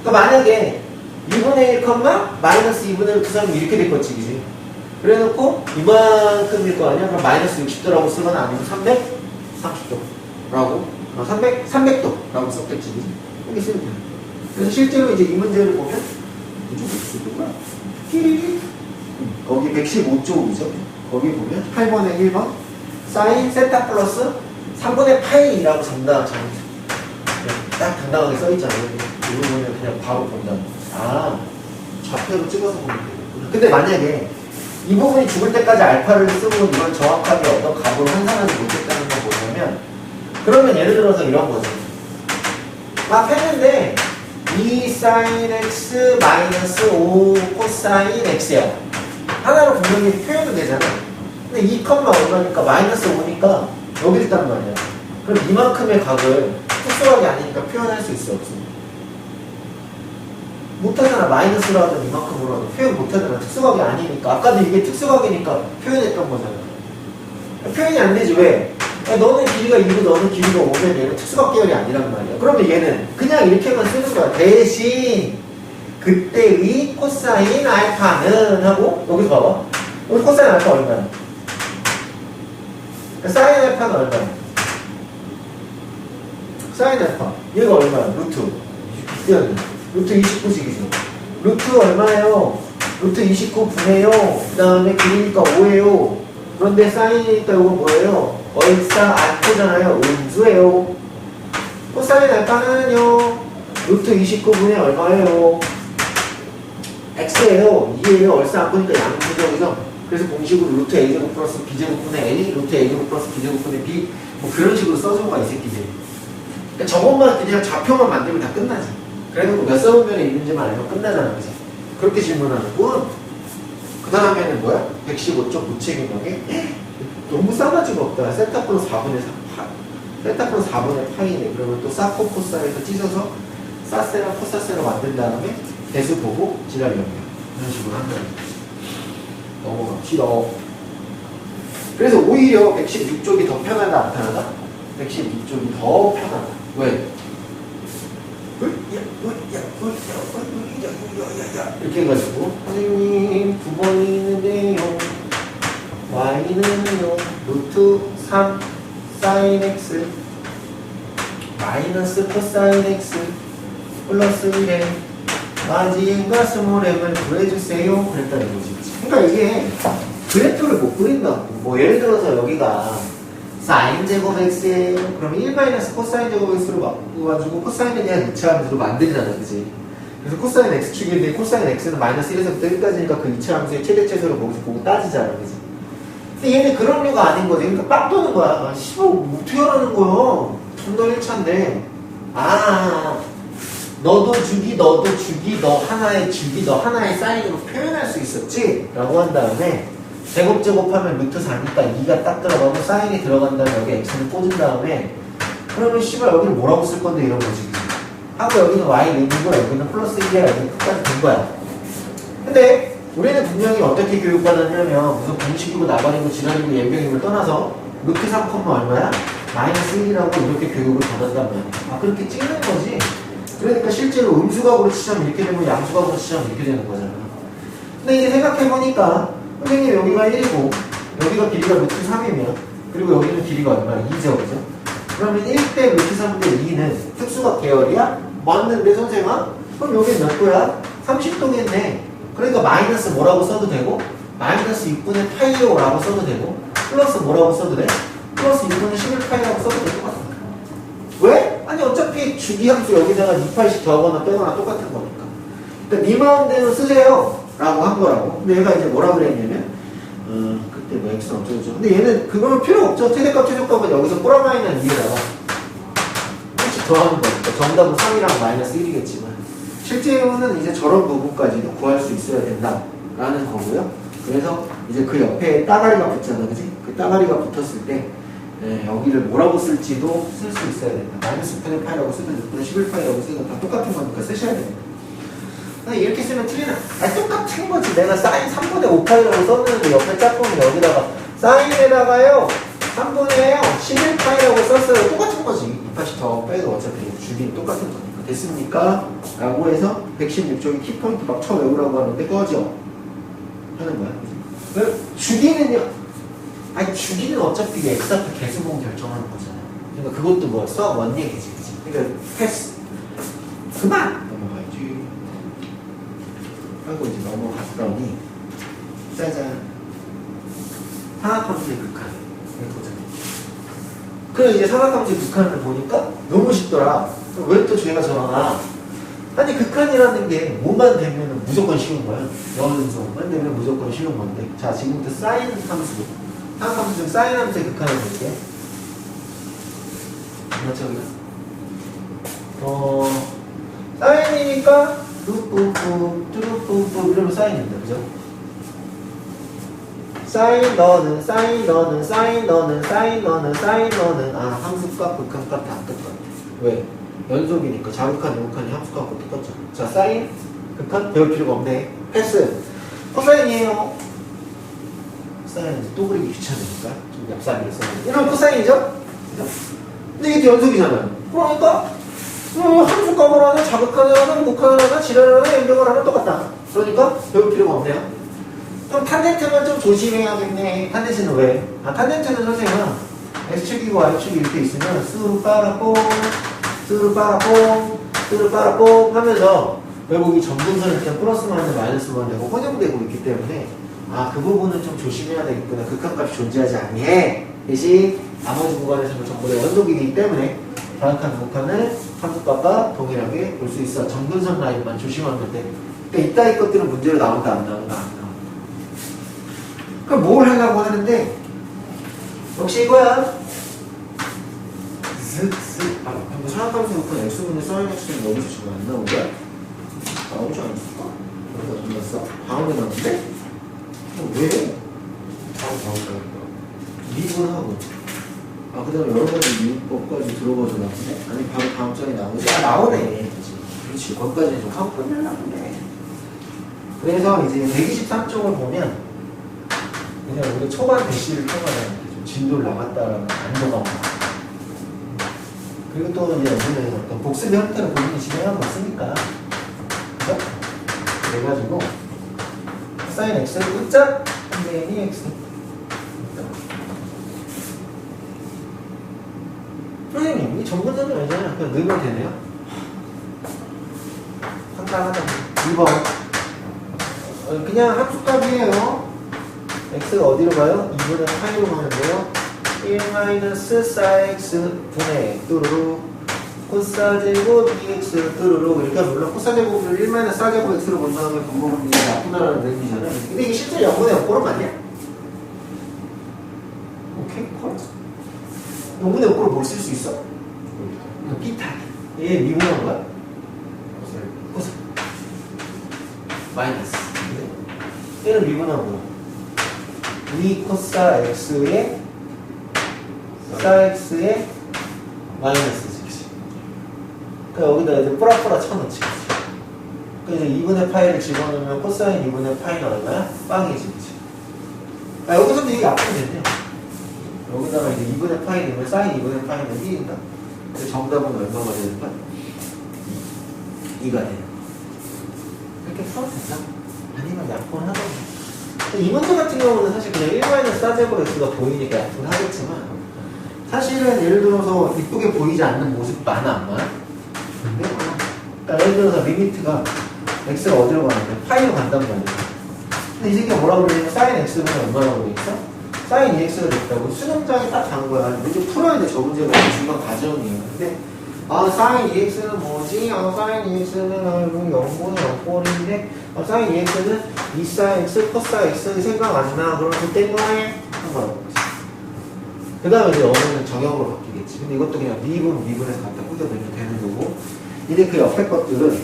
그러니까 만약에 2분의 1, 마이너스 2분의 루트 3이 이렇게 될 거지, 그지? 그래 놓고 이만큼일 거 아니야? 그럼 마이너스 60도라고 쓰거나 아니면 330도라고 300도라고 썼겠지, 그지? 이렇게 쓰면 돼. 그래서 실제로 이제 이 문제를 보면 이쪽에 쓰는 거야. 거기 115쪽이죠. 거기 보면 8번에 1번 사인 세타 플러스 3분의 파이라고 딱 당당하게 써있잖아요. 이 부분을 그냥 바로 본다. 좌표로 찍어서 보면 되겠구나. 근데 만약에 이 부분이 죽을 때까지 알파를 쓰고 이걸 정확하게 어떤 값으로 환산하지 못했다는 걸 보려면 그러면 예를 들어서 이런 거죠. 막 했는데 2 사인 x 마이너스 5 코사인 x야. 하나로 분명히 표현은 되잖아. 근데 2, 얼마니까 마이너스 5니까 여기 있단 말이야. 그럼 이만큼의 각을 특수각이 아니니까 표현할 수 있어, 없어? 못하잖아. 마이너스로 하든 이만큼으로 하든 표현 못하잖아. 특수각이 아니니까. 아까도 이게 특수각이니까 표현했던 거잖아. 표현이 안 되지. 왜? 너는 길이가 2고 너는 길이가 5면 얘는 특수각 계열이 아니란 말이야. 그러면 얘는 그냥 이렇게만 쓰는 거야. 대신 그때의 코사인 알파는 하고 여기서 봐봐. 여기 코사인 알파 얼마야? 사인 알파는 얼마야? 사인 알파 얘가 얼마야? 루트 루트 29씩이죠. 루트 얼마예요? 루트 29분의요. 그 다음에 길이니까 5예요. 그런데 사인이니까 이거 뭐예요? 얼싸 알파잖아요. 음수예요. 코사인 알파는요 루트 29분의 얼마예요? x예요. 2예요. 얼싸 안 보니까 양수죠. 그죠? 그래서 공식으로 루트 a제곱 플러스 b제곱분의 a, 루트 a제곱 플러스 b제곱분의 b 뭐 그런 식으로 써준 거야, 이 새끼들. 그러니까 저것만 그냥 좌표만 만들면 다 끝나지. 그래놓고 몇 사분면에 있는지만 알면 끝나잖아, 그지? 그렇게 질문하는군. 그 다음에는 뭐야? 115쪽 무책임하게 너무 싸가지가 없다. 세타 플러스 4분의 4 세타 플러스 4분의 파이네. 그러면 또 사코 코사에서 찢어서 사세랑 코사세로 만든 다음에 대수 보고 지랄이랍니다. 이런 식으로 한다. 넘어갑시다. 그래서 오히려 116쪽이 더 편하다, 안 편하다? 116쪽이 더 편하다. 왜? 이렇게 해가지고 선생님 9번이 있는데요. y는요 루트 3 사인 x 마이너스 코사인 x 플러스 1에 마진과 스몰 m을 구해주세요. 그랬다는 거지. 그러니까 이게 그래프를 못 그린다고. 뭐 예를 들어서 여기가 사인 제곱 x예요. 그러면 1 마이너스 코사인 제곱 x로 바꿔가지고 코사인에 대한 이차함수로 만들잖아, 그지? 그래서 코사인 x축인데 코사인 x는 마이너스 1에서부터 1까지니까 그 이차함수의 최대 최소를 거기서 보고 따지잖아, 그지? 근데 얘는 그런 류가 아닌 거지. 그러니까 빡 도는 거야. 씨발 어떻게 하라는 거야? 전달 1차인데. 너도 주기, 너도 주기, 너 하나의 주기, 너 하나의 사인으로 표현할 수 있었지? 라고 한 다음에 제곱하면 루트 4니까 2가 딱 들어가고 사인이 들어간 다음에 여기 x를 꽂은 다음에 그러면 씨발 여기를 뭐라고 쓸 건데 이런 거지. 하고 여기는 y 내리고 여기는 플러스 1이야. 여기는 끝까지 된 거야. 근데 우리는 분명히 어떻게 교육받았냐면 무슨 공식이고 나발이고 지랄이고 연병임을 떠나서 루트 3, 얼마야? 마이너스 1이라고 이렇게 교육을 받았단 말이야. 그렇게 찍는 거지. 그러니까 실제로 음수각으로 치자면 이렇게 되고 양수각으로 치자면 이렇게 되는 거잖아. 근데 이제 생각해보니까 선생님 여기가 1이고 여기가 길이가 루트 3이면 그리고 여기는 길이가 얼마야? 2죠, 그죠? 그러면 1대 루트 3대 2는 특수각 계열이야? 맞는데 선생아? 그럼 여기 몇 도야? 30도겠네. 그러니까 마이너스 뭐라고 써도 되고 마이너스 6분의 파이오라고 써도 되고 플러스 뭐라고 써도 돼? 플러스 6분의 11파이라고 써도 될 것 같아. 왜? 아니 어차피 주기함수 여기다가 2파이씩 더하거나 빼거나 똑같은 거니까. 그러니까 네 마음대로 쓰세요 라고 한 거라고. 근데 얘가 이제 뭐라 그랬냐면 그때 근데 뭐 x는 어쩌고저쩌고. 근데 얘는 그거는 필요 없죠. 최대값 최소값은 여기서 플러마이너스 2에다가 혹시 더하는 거니까 정답은 3이랑 마이너스 1이겠지만 실제로는 이제 저런 부분까지도 구할 수 있어야 된다라는 거고요. 그래서 이제 그 옆에 따가리가 붙잖아, 그지? 그 따가리가 붙었을 때 여기를 뭐라고 쓸지도 쓸 수 있어야 된다. 마이너스 6분의 파이라고 쓰든 6분의 11파이라고 쓰든 다 똑같은 거니까 쓰셔야 됩니다. 이렇게 쓰면 틀리나? 똑같은 거지. 내가 사인 3분의 5파이라고 썼는데 옆에 짝꿍이 여기다가 사인에다가요 3분의 11파이라고 썼어요. 똑같은 거지. 2파씩 더 빼도 어차피 주기는 똑같은 거니까. 됐습니까? 라고 해서 116쪽에 키포인트 막 쳐외우라고 하는데 꺼져 하는 거야. 왜? 주기는요. 아니 주기는 어차피 x 앞에 개수봉 결정하는 거잖아. 그러니까 그것도 뭐 수학 원 얘기지, 그치? 그러니까 패스. 그만. 넘어가야지. 하고 이제 넘어갔더니 짜잔. 삼각함수의 극한. 그래 이제 삼각함수의 극한을 보니까 너무 쉽더라. 왜 또 죄가 저러나? 아니 극한이라는 게 뭐만 되면 무조건 쉬운 거야. 연속만 되면 무조건 쉬운 건데. 자 지금부터 사인 함수. 삼각함수 중 사인 함수의 극한을 볼게. 저기가 사인이니까 뚜뿌뿌 뚜뿌뿌 이러면 사인입니다. 그죠? 사인 너는 사인 너는 사인 너는 사인 너는 사인 너는 아 함수값 극한값 다 똑같아. 왜? 연속이니까 자극한 요극한이 함수값과 똑같잖아. 자 사인 극한 배울 필요가 없네. 패스. 코사인이에요. 코사인 또 그리기 귀찮으니까 좀 얍삽하게 써요. 이러면 코사인이죠? 근데 이게 연속이잖아요. 그러니까 함수값을 하나 자극한을 하나 극한을 하나 지랄을 하나 연결을 하나 똑같다. 그러니까 배울 필요가 없네요. 그럼 탄젠트만 좀 조심해야겠네. 탄젠트는 왜? 탄젠트는 선생님은 X축이고 Y축이 이렇게 있으면 스르 빨아뽕 스르 빨아뽕 스르 빨아뽕 하면서 결국 이 점근선을 그냥 플러스만 하면 마이너스만 되고 혼용되고 있기 때문에 그 부분은 좀 조심해야 되겠구나. 극한값이 존재하지 않게 대신 나머지 구간에서는 전부 다 연속이기 때문에 자극한 극한을 함수값과 동일하게 볼 수 있어. 점근선 라인만 조심하면 돼. 그러니까 이따위 것들은 문제로 나온다 안 나온다 안 나온다. 그럼 뭘 하려고 하는데 역시 이거야. 뭐 삼각함수 극한 x분의 사인 x는 여기서 지금 안 나온 거야? 나오지 않았을까? 여기다 넣었어. 다음에 나왔는데? 왜? 미분하고 그 다음에 여러 가지 미분법까지 들어가서 나오네? 아니 바로 다음 장에 나오지? 나오네. 그렇지. 거기까지는 좀 하고 끝내려고 그래. 그래서 이제 123쪽을 보면 그냥 우리 초반 대시를 통과하는 좀 진도를 나갔다라는 안도감. 그리고 또 이제 우리는 어떤 복습의 형태로 본인이 진행하고 있으니까. 그죠? 그래가지고 사인 x를 끝자 분의 x. 선생님, 이 전문적이 아니잖아요. 그냥 넣으면 되네요. 간단하다. 2번. 그냥 함수값이에요. x가 어디로 가요? 2분의 파이로 가는데요. 1-4x 분의 뚜루루 코사제곱 2x 뚜루루. 그러니까 물론 코사제곱을 1-4제곱 x로 본다면 방법은 나쁘다라는 의미잖아요. 근데 이게 실제 0분의 0꼴은 맞냐? 오케이, 콜. 0분의 0꼴을 뭘 쓸 수 있어? 비타. 얘 미분한 거야? 코사. 마이너스. 얘는 미분하고 2 코사 x에 사 x에 마이너스지. 그러니까 여기다 이제 뿌라뿌라 쳐넣지. 그래서 2분의 파이를 집어넣으면 코사인 2분의 파이는 얼마야? 빵이지. 여기서도 이게 앞으로 된대요. 여기다가 이제 2분의 파이 넣으면 사인 2분의 파이는 1인가? 그래서 정답은 얼마가 되는 거야? 2가 돼요. 이렇게 풀어도 된다? 아니면 약분을 하던가. 이 문제 같은 경우는 사실 그냥 1-4제곱 x가 보이니까 약분을 하겠지만 사실은 예를 들어서 이쁘게 보이지 않는 모습 많아 안 많아? 근데 그러니까 예를 들어서 리미트가 x가 어디로 가는데? 파이로 간단 말이야. 근데 이 새끼가 뭐라고 그러냐면 사인 x는 얼마라고 그러겠어? 사인 2x가 됐다고 수능장에 딱 간 거야. 문제 풀어야 돼. 저 문제가 중간 과정이에요. 근데 사인 2x는 뭐지? 사인 2x는 0분의 0꼴인데 사인 2x는 2사인 x, 코사 x 생각 안 나. 그럼 그때 뭐해? 그 다음에 이제 영어는 정형으로 바뀌겠지. 근데 이것도 그냥 미분에서 갖다 꾸겨내면 되는 거고. 이제 그 옆에 것들은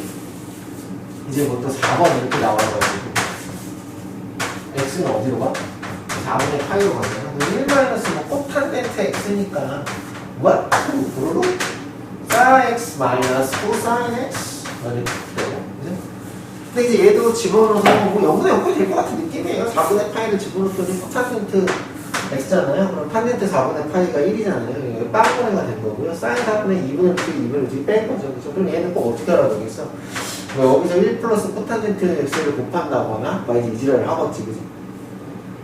이제부터 4번 이렇게 나와가지고 x는 어디로 가? 4분의 파이로 가잖아. 1 뭐 코탄젠트 x니까 what? 도로로? sin x 마이너스 코사인 x 이렇게 되고. 근데 이제 얘도 집어넣어서 뭐 0분의 0이 될 것 같은 느낌이에요. 4분의 파이를 집어넣었더니 코탄젠트 x잖아요. 그럼 탄젠트 4분의 파이가 1이잖아요. 빵분해가 된 거고요. 사인 4분의 2분의 2분을 뺀 거죠. 그죠? 그럼 얘는 꼭 어떻게 알아야 되겠어? 뭐 여기서 1 플러스 코탄젠트 x를 곱한다거나 막 이제 이지랄을 하겠지. 그죠?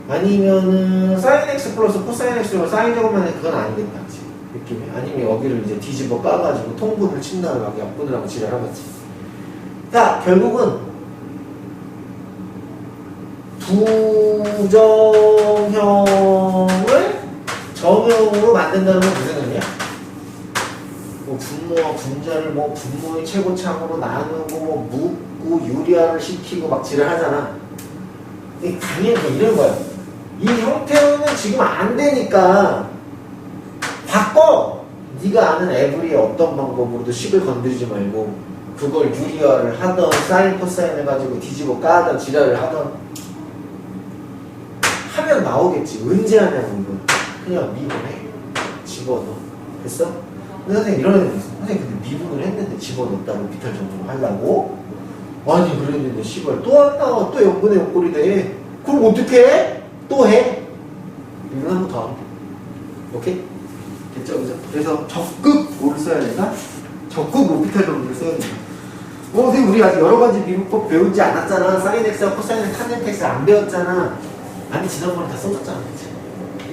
아니면은 사인 x 플러스 코사인 x로 사인 제곱만 해 그건 아니겠다. 그치? 느낌이. 아니면 여기를 이제 뒤집어 까가지고 통분을 친 다음에 막 약분을 하고 지랄하겠지. 자, 결국은 부정형을 정형으로 만든다는 건 무슨 의미야? 뭐 분모와 분자를 뭐 분모의 최고참으로 나누고 뭐 묶고 유리화를 시키고 막 지랄하잖아. 당연히 이런 거야. 이 형태는 지금 안 되니까 바꿔. 네가 아는 에브리의 어떤 방법으로도 식을 건드리지 말고 그걸 유리화를 하던 사인 코사인 해가지고 뒤집어 까던 지랄을 하던 하면 나오겠지. 언제 하냐고 이거. 그냥 미분해. 집어넣어. 됐어? 근데 선생님 이런 애들 있어. 선생님 근데 미분을 했는데 집어넣었다고 비탈 정도로 하려고? 아니 그랬는데 씨발 또 안 나와. 또 0분의 0꼴이 돼. 그럼 어떡해? 또 해? 미분 한 번 더 하면 돼. 오케이? 됐죠? 그죠? 그래서 적극 뭐를 써야 된다? 적극 로피탈 정도를 써야 된다. 선생님 우리 아직 여러 가지 미분법 배우지 않았잖아. 사인 x와 코사인 탄젠트 x 안 배웠잖아. 아니 지난번에 다 써줬잖아. 그치?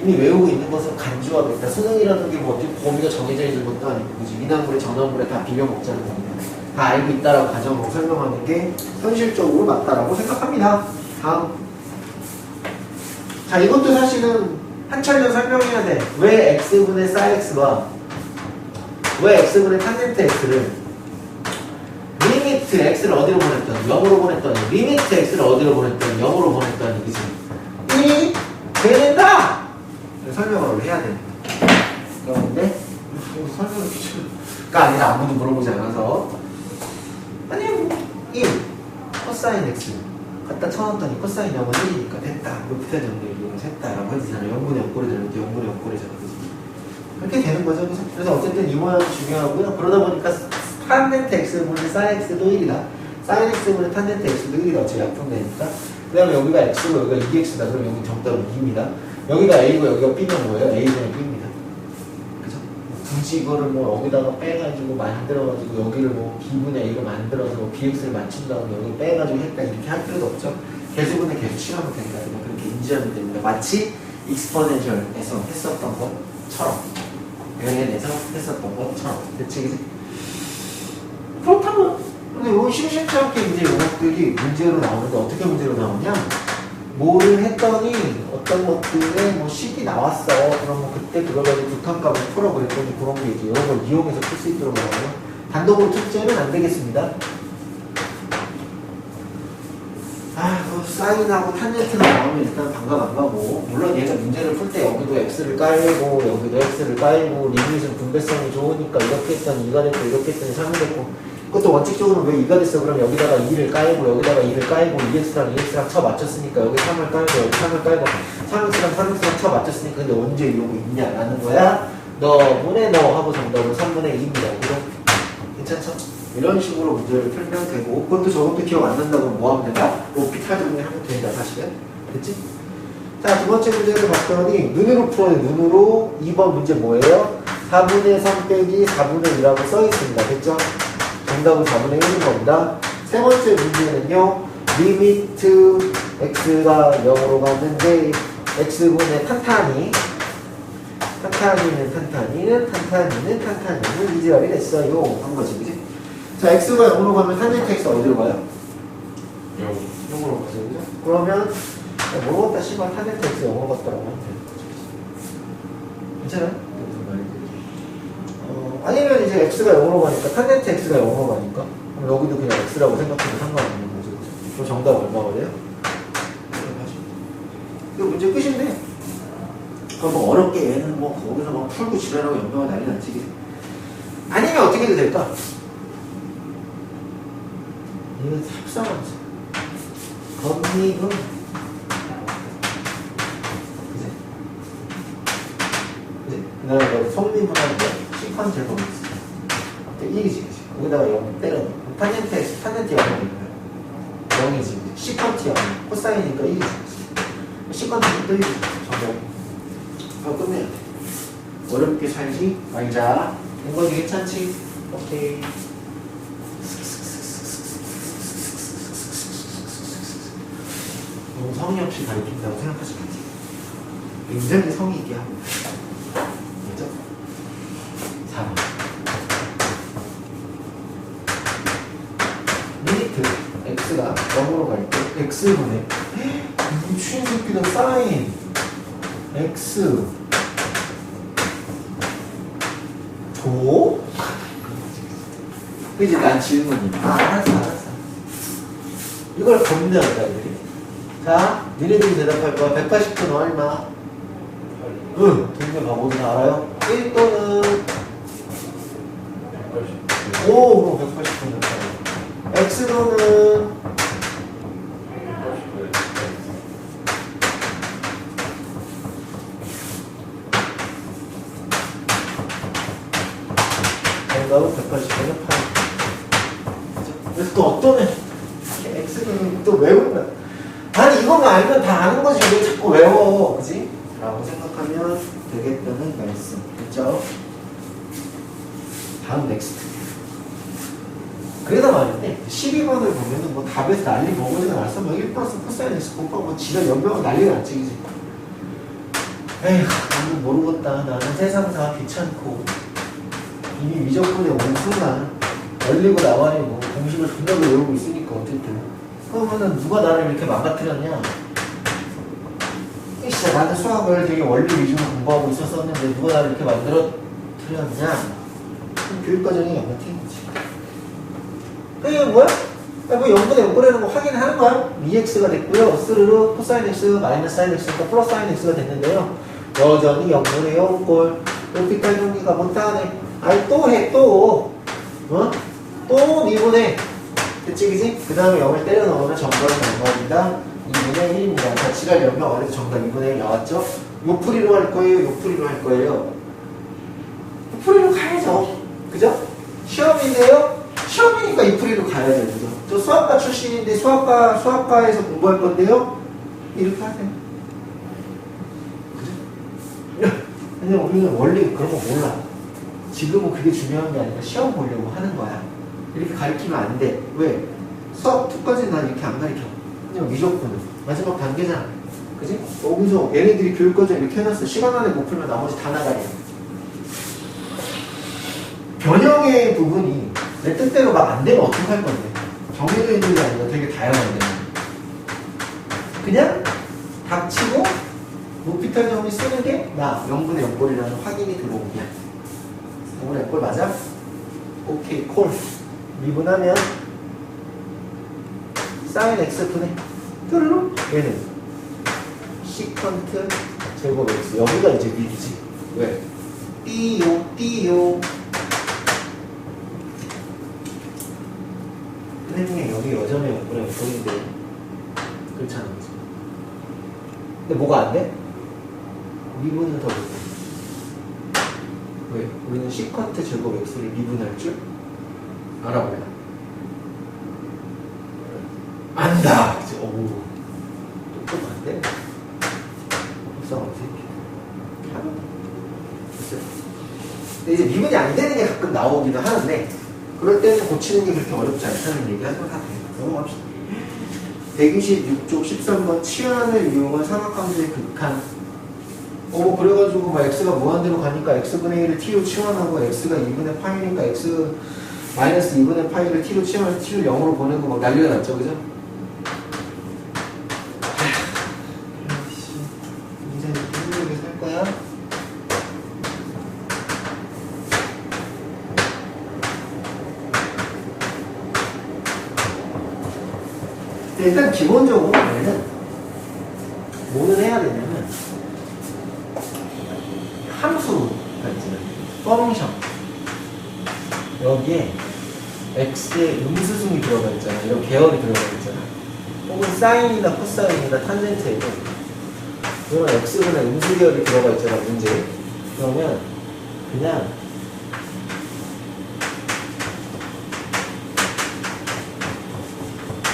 이미 외우고 있는 것은 간주하겠다. 수능이라는 게 뭐 어떻게 범위가 정해져 있는 것도 아니고 그치? 인항물에 전항물에 다 비벼 먹자는 겁니다. 다 알고 있다라고 가정으로 설명하는 게 현실적으로 맞다라고 생각합니다. 다음. 자, 이것도 사실은 한 차례 설명해야 돼. 왜 x분의 sin x와 왜 x분의 탄젠트 x를 리미트 x를 어디로 보냈더니 0으로 보냈더니 리미트 x를 어디로 보냈더니 0으로 보냈더니 그치? 이 되는다! 설명을 해야 됩니다. 그런데 설명을 귀찮가 아니라 아무도 물어보지 않아서 아니 뭐 1 코사인 x 갖다 쳐놨더니 코사인 0은 1이니까 됐다. 로피탈 정도의 이용을 했다라고 해주잖아요. 0분의 0꼴이 되는 게 0분의 0꼴이잖아. 그렇게 되는 거죠. 그래서 어쨌든 이 모양이 중요하고요. 그러다 보니까 탄젠트 x분의 sin x도 1이다. sin x분의 탄젠트 x도 1이다. 어차피 약분되니까. 그 다음에 여기가 x고 여기가 2x다. 그럼 여기 정답은 2입니다. 여기가 a고 여기가 b면 뭐예요? a분의 b입니다. 그죠? 굳이 이거를 뭐 여기다가 빼가지고 만들어가지고 여기를 뭐 b분의 a로 만들어서 뭐 bx를 맞춘 다음에 여기 빼가지고 했다 이렇게 할 필요도 없죠. 개수분의 개수 취하면 된다. 그렇게 인지하면 됩니다. 마치 익스포넨셜에서 했었던 것처럼 변해내서 했었던 것처럼 대체 그지? 그렇다면 근데 요 심심치 않게 이제 이것들이 문제로 나오는데 어떻게 문제로 나오냐? 뭐를 했더니 어떤 것들에 뭐 식이 나왔어. 그럼 뭐 그때 그걸 가지고 극한값을 풀어 그랬더니 그런 게 이제 이런 걸 이용해서 풀 수 있도록 하고요. 단독으로 출제는 안 되겠습니다. 그 사인하고 탄젠트가 나오면 일단 반감 안 가고 물론 얘가 문제를 풀 때 여기도 x를 깔고 여기도 x를 깔고 리밋은 분배성이 좋으니까 이렇게 했더니 2가 됐고 이렇게 했더니 3이 됐고 그것도 원칙적으로 왜 2가 됐어? 그럼 여기다가 2를 깔고 여기다가 2를 깔고 2x랑 2x랑 쳐 맞췄으니까 여기 3을 깔고 여기 3을 깔고 3x랑 3x랑 쳐 맞췄으니까 근데 언제 이러고 있냐라는 거야. 너분의 너 하고 정답은 3분의 2입니다. 그죠? 괜찮죠? 이런 식으로 문제를 풀면 되고 그것도 저것도 기억 안 난다고 뭐 하면 된다? 로피탈 정리 하면 된다 사실은. 됐지? 자, 두 번째 문제를 봤더니 눈으로 풀어요. 눈으로 2번 문제 뭐예요? 4분의 3 빼기 4분의 1이라고 써 있습니다. 됐죠? 정답은 4분의 1인 겁니다. 세 번째 문제는요. 리미트 x가 0으로 갔는데 x분의 탄탄이는 이지랄이 됐어요. 한 거지, 그지? 자, x가 0으로 가면 탄젠트 x 어디로 가요? 0으로 가죠, 그죠? 그러면 모르겠다, 씨발 탄젠트 x 0으로 갔다라고 하면 되는 거죠. 괜찮아요? 아니면 이제 x가 0으로 가니까 탄젠트 x가 0으로 가니까 그럼 여기도 그냥 x라고 생각해도 상관없는 거죠. 그럼 정답 얼마가 돼요? 이거 문제 끝인데 뭐 어렵게 얘는 뭐 거기서 막 풀고 지랄하고 연병을 난리 났지. 아니면 어떻게 해도 될까? 이거 합성하면서 건미분 그지? 그지? 그 다음에 너 성미분하는 거야? 시퀀스 제곱이 있어. 이기지. 여기다가 0 때려넣어. 탄젠트 0이니까 0이지. 시퀀트 0. 코사인이니까 1이지. 시퀀트 또 1이지. 정답. 끝내야 돼. 어렵게 살지 말자. 이거지 괜찮지? 오케이. 너무 성의 없이 가르친다고 생각하지 마세요. 굉장히 성의 있게 하고 있어요. 그죠? 4번. 리미트 x가 0으로 갈 때 x분의 미친 새끼다 사인 x 도? 그지? 난 질문이야. 알았어. 이걸 검증한다, 애들이. 자, 니네들이 대답할 거야. 180도 넣어, 임마. 응, 동네 바보들 알아요? 1 또는 180. 오, 그럼 180도 넣자. x도는 정답은 180도는 8. 그래서 또 어떤 애 x는 또 외운다. 아니 이것만 알면 다 아는 거지 왜 자꾸 외워, 그지? 라고 생각하면 되겠다는 말씀. 그죠? 다음 넥스트. 그러다 말인데 12번을 보면은 뭐 답에서 난리 먹어지가 났어. 뭐 1 플러스 코사인 x 곱하고 뭐 지가 연병은 난리가 났지, 그지? 에휴, 나는 모르겠다. 나는 세상사 귀찮고 이미 미적분에 온 순간 열리고 나와리고 공식을 존나게 외우고 있으니까 어쨌든 그러면은 누가 나를 이렇게 망가뜨렸냐? 진짜 나는 수학을 되게 원리 위주로 공부하고 있었었는데 누가 나를 이렇게 만들어뜨렸냐? 교육과정이 양면택인 거지. 그게 뭐야? 뭐 0분의 0분이라는 거 확인하는 거야. 2x가 됐고요. 스르르 코사인 x 마이너스 사인 x니까 플러스 사인 x가 됐는데요. 여전히 0분의 0꼴 오피탈 종기가 못하네. 아니 또 해 또. 어? 또 2분의 그치 그치? 그 다음에 0을 때려 넣으면 정답은 정답입니다. 2분의 1입니다. 자, 지랄 연명 어려서 정답 2분의 1 나왔죠? 요 풀이로 할 거예요? 요 풀이로 할 거예요? 요 풀이로 가야죠. 그죠? 시험인데요? 시험이니까 이 풀이로 가야죠. 그죠? 저 수학과 출신인데 수학과에서 공부할 건데요? 이렇게 하세요. 그죠? 근데 우리는 원래 그런 거 몰라. 지금은 그게 중요한 게 아니라 시험 보려고 하는 거야. 이렇게 가르치면 안 돼. 왜? 수학 2까지는 난 이렇게 안 가르쳐. 그냥 미적분은. 마지막 단계잖아. 그지? 여기서 얘네들이 교육과정 이렇게 해놨어. 시간 안에 못 풀면 나머지 다 나가야 돼. 변형의 부분이 내 뜻대로 막 안 되면 어떻게 할 건데? 정해져 있는 게 아니라 되게 다양한데. 그냥 닥치고 높이탈 정리 쓰는 게 나 0분의 0꼴이라는 확인이 들어오냐. 0분의 0꼴 맞아? 오케이, 콜. 미분하면 사인 x분의 뚜루루 얘는 시컨트 제곱 x. 여기가 이제 미리지. 왜? 띠요 근데 여기 여전히 0분의 0꼴인데 그렇지 않은 거지. 근데 뭐가 안 돼? 미분은 더 못해. 왜? 우리는 시컨트 제곱 x를 미분할 줄 알아보야. 안다! 그치? 어우. 똑똑한데? 불쌍한 새끼. 됐어요. 근데 이제 미분이 안 되는 게 가끔 나오기도 하는데, 그럴 때는 고치는 게 그렇게 어렵지 않다는 얘기 하지만 다 돼요. 넘어갑시다. 126쪽 13번 치환을 이용한 삼각함수의 극한. 그래가지고 막 x가 무한대로 가니까 x분의 1을 t로 치환하고 x가 2분의 파이니까 x 마이너스 2분의 파이를 t로 치환해서 t를 0으로 보내고 막 난리가 났죠, 그죠? 인생 이렇게 힘들게 살 거야? 일단 기본적으로 얘는 뭐는 해야 되냐면 함수가 있잖아요. 펑션. 여기에 x의 음수승이 들어가 있잖아. 이런 계열이 들어가 있잖아. 혹은 사인이나 코사인이나 탄젠트에도 그런 x분의 음수 계열이 들어가 있잖아, 문제. 그러면 그냥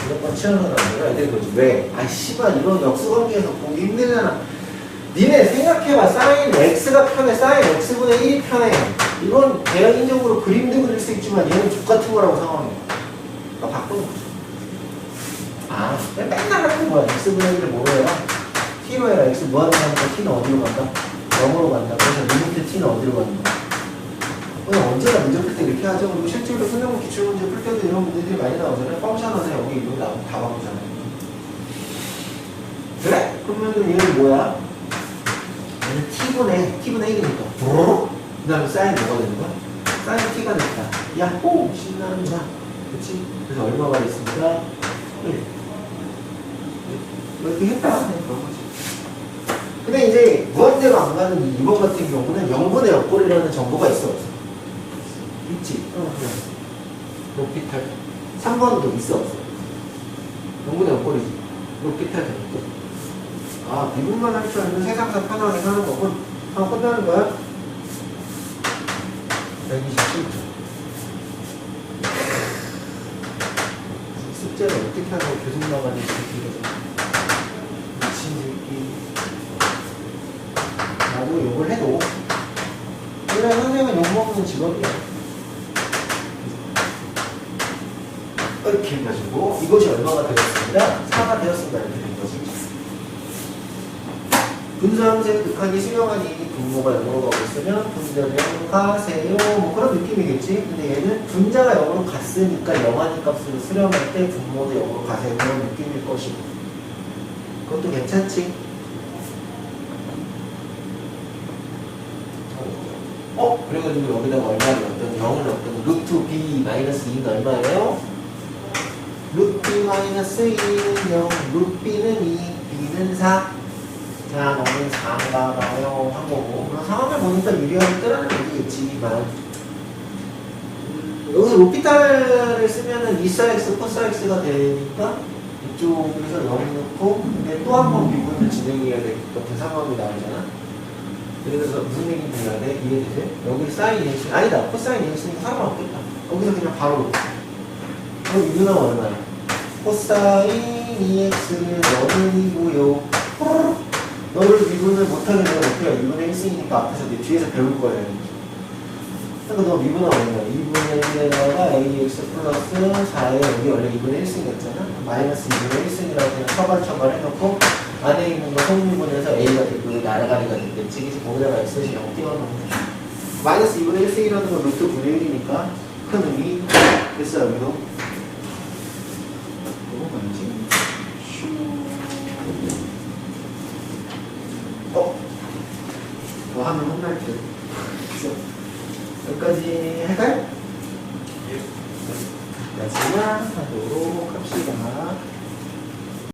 무조건 치우는 건 아니라 애들이 그러지. 왜? 아 씨발 이런 역수관계에서 보기 힘들잖아. 니네 생각해봐. 사인 x가 편해. 사인 x분의 1이 편해. 이건 대략인적으로 그림도 그릴 수 있지만 얘는 족같은 거라고 상황이야. 그러니까 바꾸는 거죠. 아, 맨날 하는 거야. x분의 1을 뭐로 해라? t로 해라. x 무한으로 하니까 t는 어디로 간다? 0으로 간다. 그래서 리미트 t는 어디로 간다? 그냥 언제나 문제 풀 때 이렇게 하죠. 그리고 실제로 수능 기출문제 풀 때도 이런 문제들이 많이 나오잖아요. 펑션에서 여기 이거 나오면 다 바꾸잖아요. 그래? 그러면은 얘는 뭐야? 얘는 t분의 1이니까. 그 다음에 사인 뭐가 되는 거야? 사인 t가 됐다. 야호! 신나는구나. 그치? 그래서 얼마가 됐습니까? 1. 이렇게 했다. 그런 거지. 근데 이제 무한대로 안 가는 2번 같은 경우는 0분의 역골이라는 정보가 있어, 없어? 있지? 로피탈. 3번도 있어, 없어? 0분의 역골이지. 로피탈 되니까. 아, 미분만 할 줄 알면 세상에서 편하게 사는 거군. 하고 끝나는 거야? 127점. 숙제를 어떻게 하고 계속 나가는지 이거죠. 미친 새끼. 나도 욕을 해도 그래 선생님은 욕먹는 직업이야. 이렇게 해가지고 이것이 얼마가 되었습니다. 4가 되었습니다. 이렇게 된 거지. 분수함수의 극한이 수렴하니 분모가 0으로 가고 있으면 분자는 0으로 가세요. 뭐 그런 느낌이겠지. 근데 얘는 분자가 0으로 갔으니까 0하니 값으로 수렴할 때 분모도 0으로 가세요. 그런 느낌일 것이고. 그것도 괜찮지. 그래가지고 여기다가 얼마를 넣었더니 0을 넣었더니 루트 b 마이너스 2는 얼마예요? 루트 b 마이너스 2는 0, 루트 b는 2, b는 4. 자, 너는 4가 나요 한 거고. 그럼 상황을 보니까 유리하게 뜨라는 얘기겠지만 여기서 로피탈을 쓰면은 2사x, 코사x가 되니까 이쪽에서 0 넣고 근데 또 한 번 미분을 진행해야 될 것 같은 상황이 나오잖아. 그래서 무슨 얘기인지 알아야 돼? 이해되세요? 여기 사인 x 아니다. 코사인 x니까 상관없겠다. 여기서 그냥 바로 그럼 이 누나가 얼마야? 코사인 2x는 너는 2고요. 너를 미분을 못하게 내가 어떻게 해? 2분의 1승이니까 앞에서 내 뒤에서 배울 거예요. 그러니까 너 미분하면 얼마야? 2분의 1에다가 ax 플러스 4에 여기 원래 2분의 1승이었잖아? 마이너스 2분의 1승이라고 그냥 처벌 해놓고 안에 있는 거 성미분에서 a가 되고 나라가리가 됐겠지. 그래서 거기다가 x를 0 띄워놓는 거야. 마이너스 2분의 1승이라는 건 루트 9의 1이니까 큰 의미 됐어 여기도. 이거 뭔지? 뭐 하면 혼날 듯. 여기까지 할까요? 여기까지만 하도록 합시다.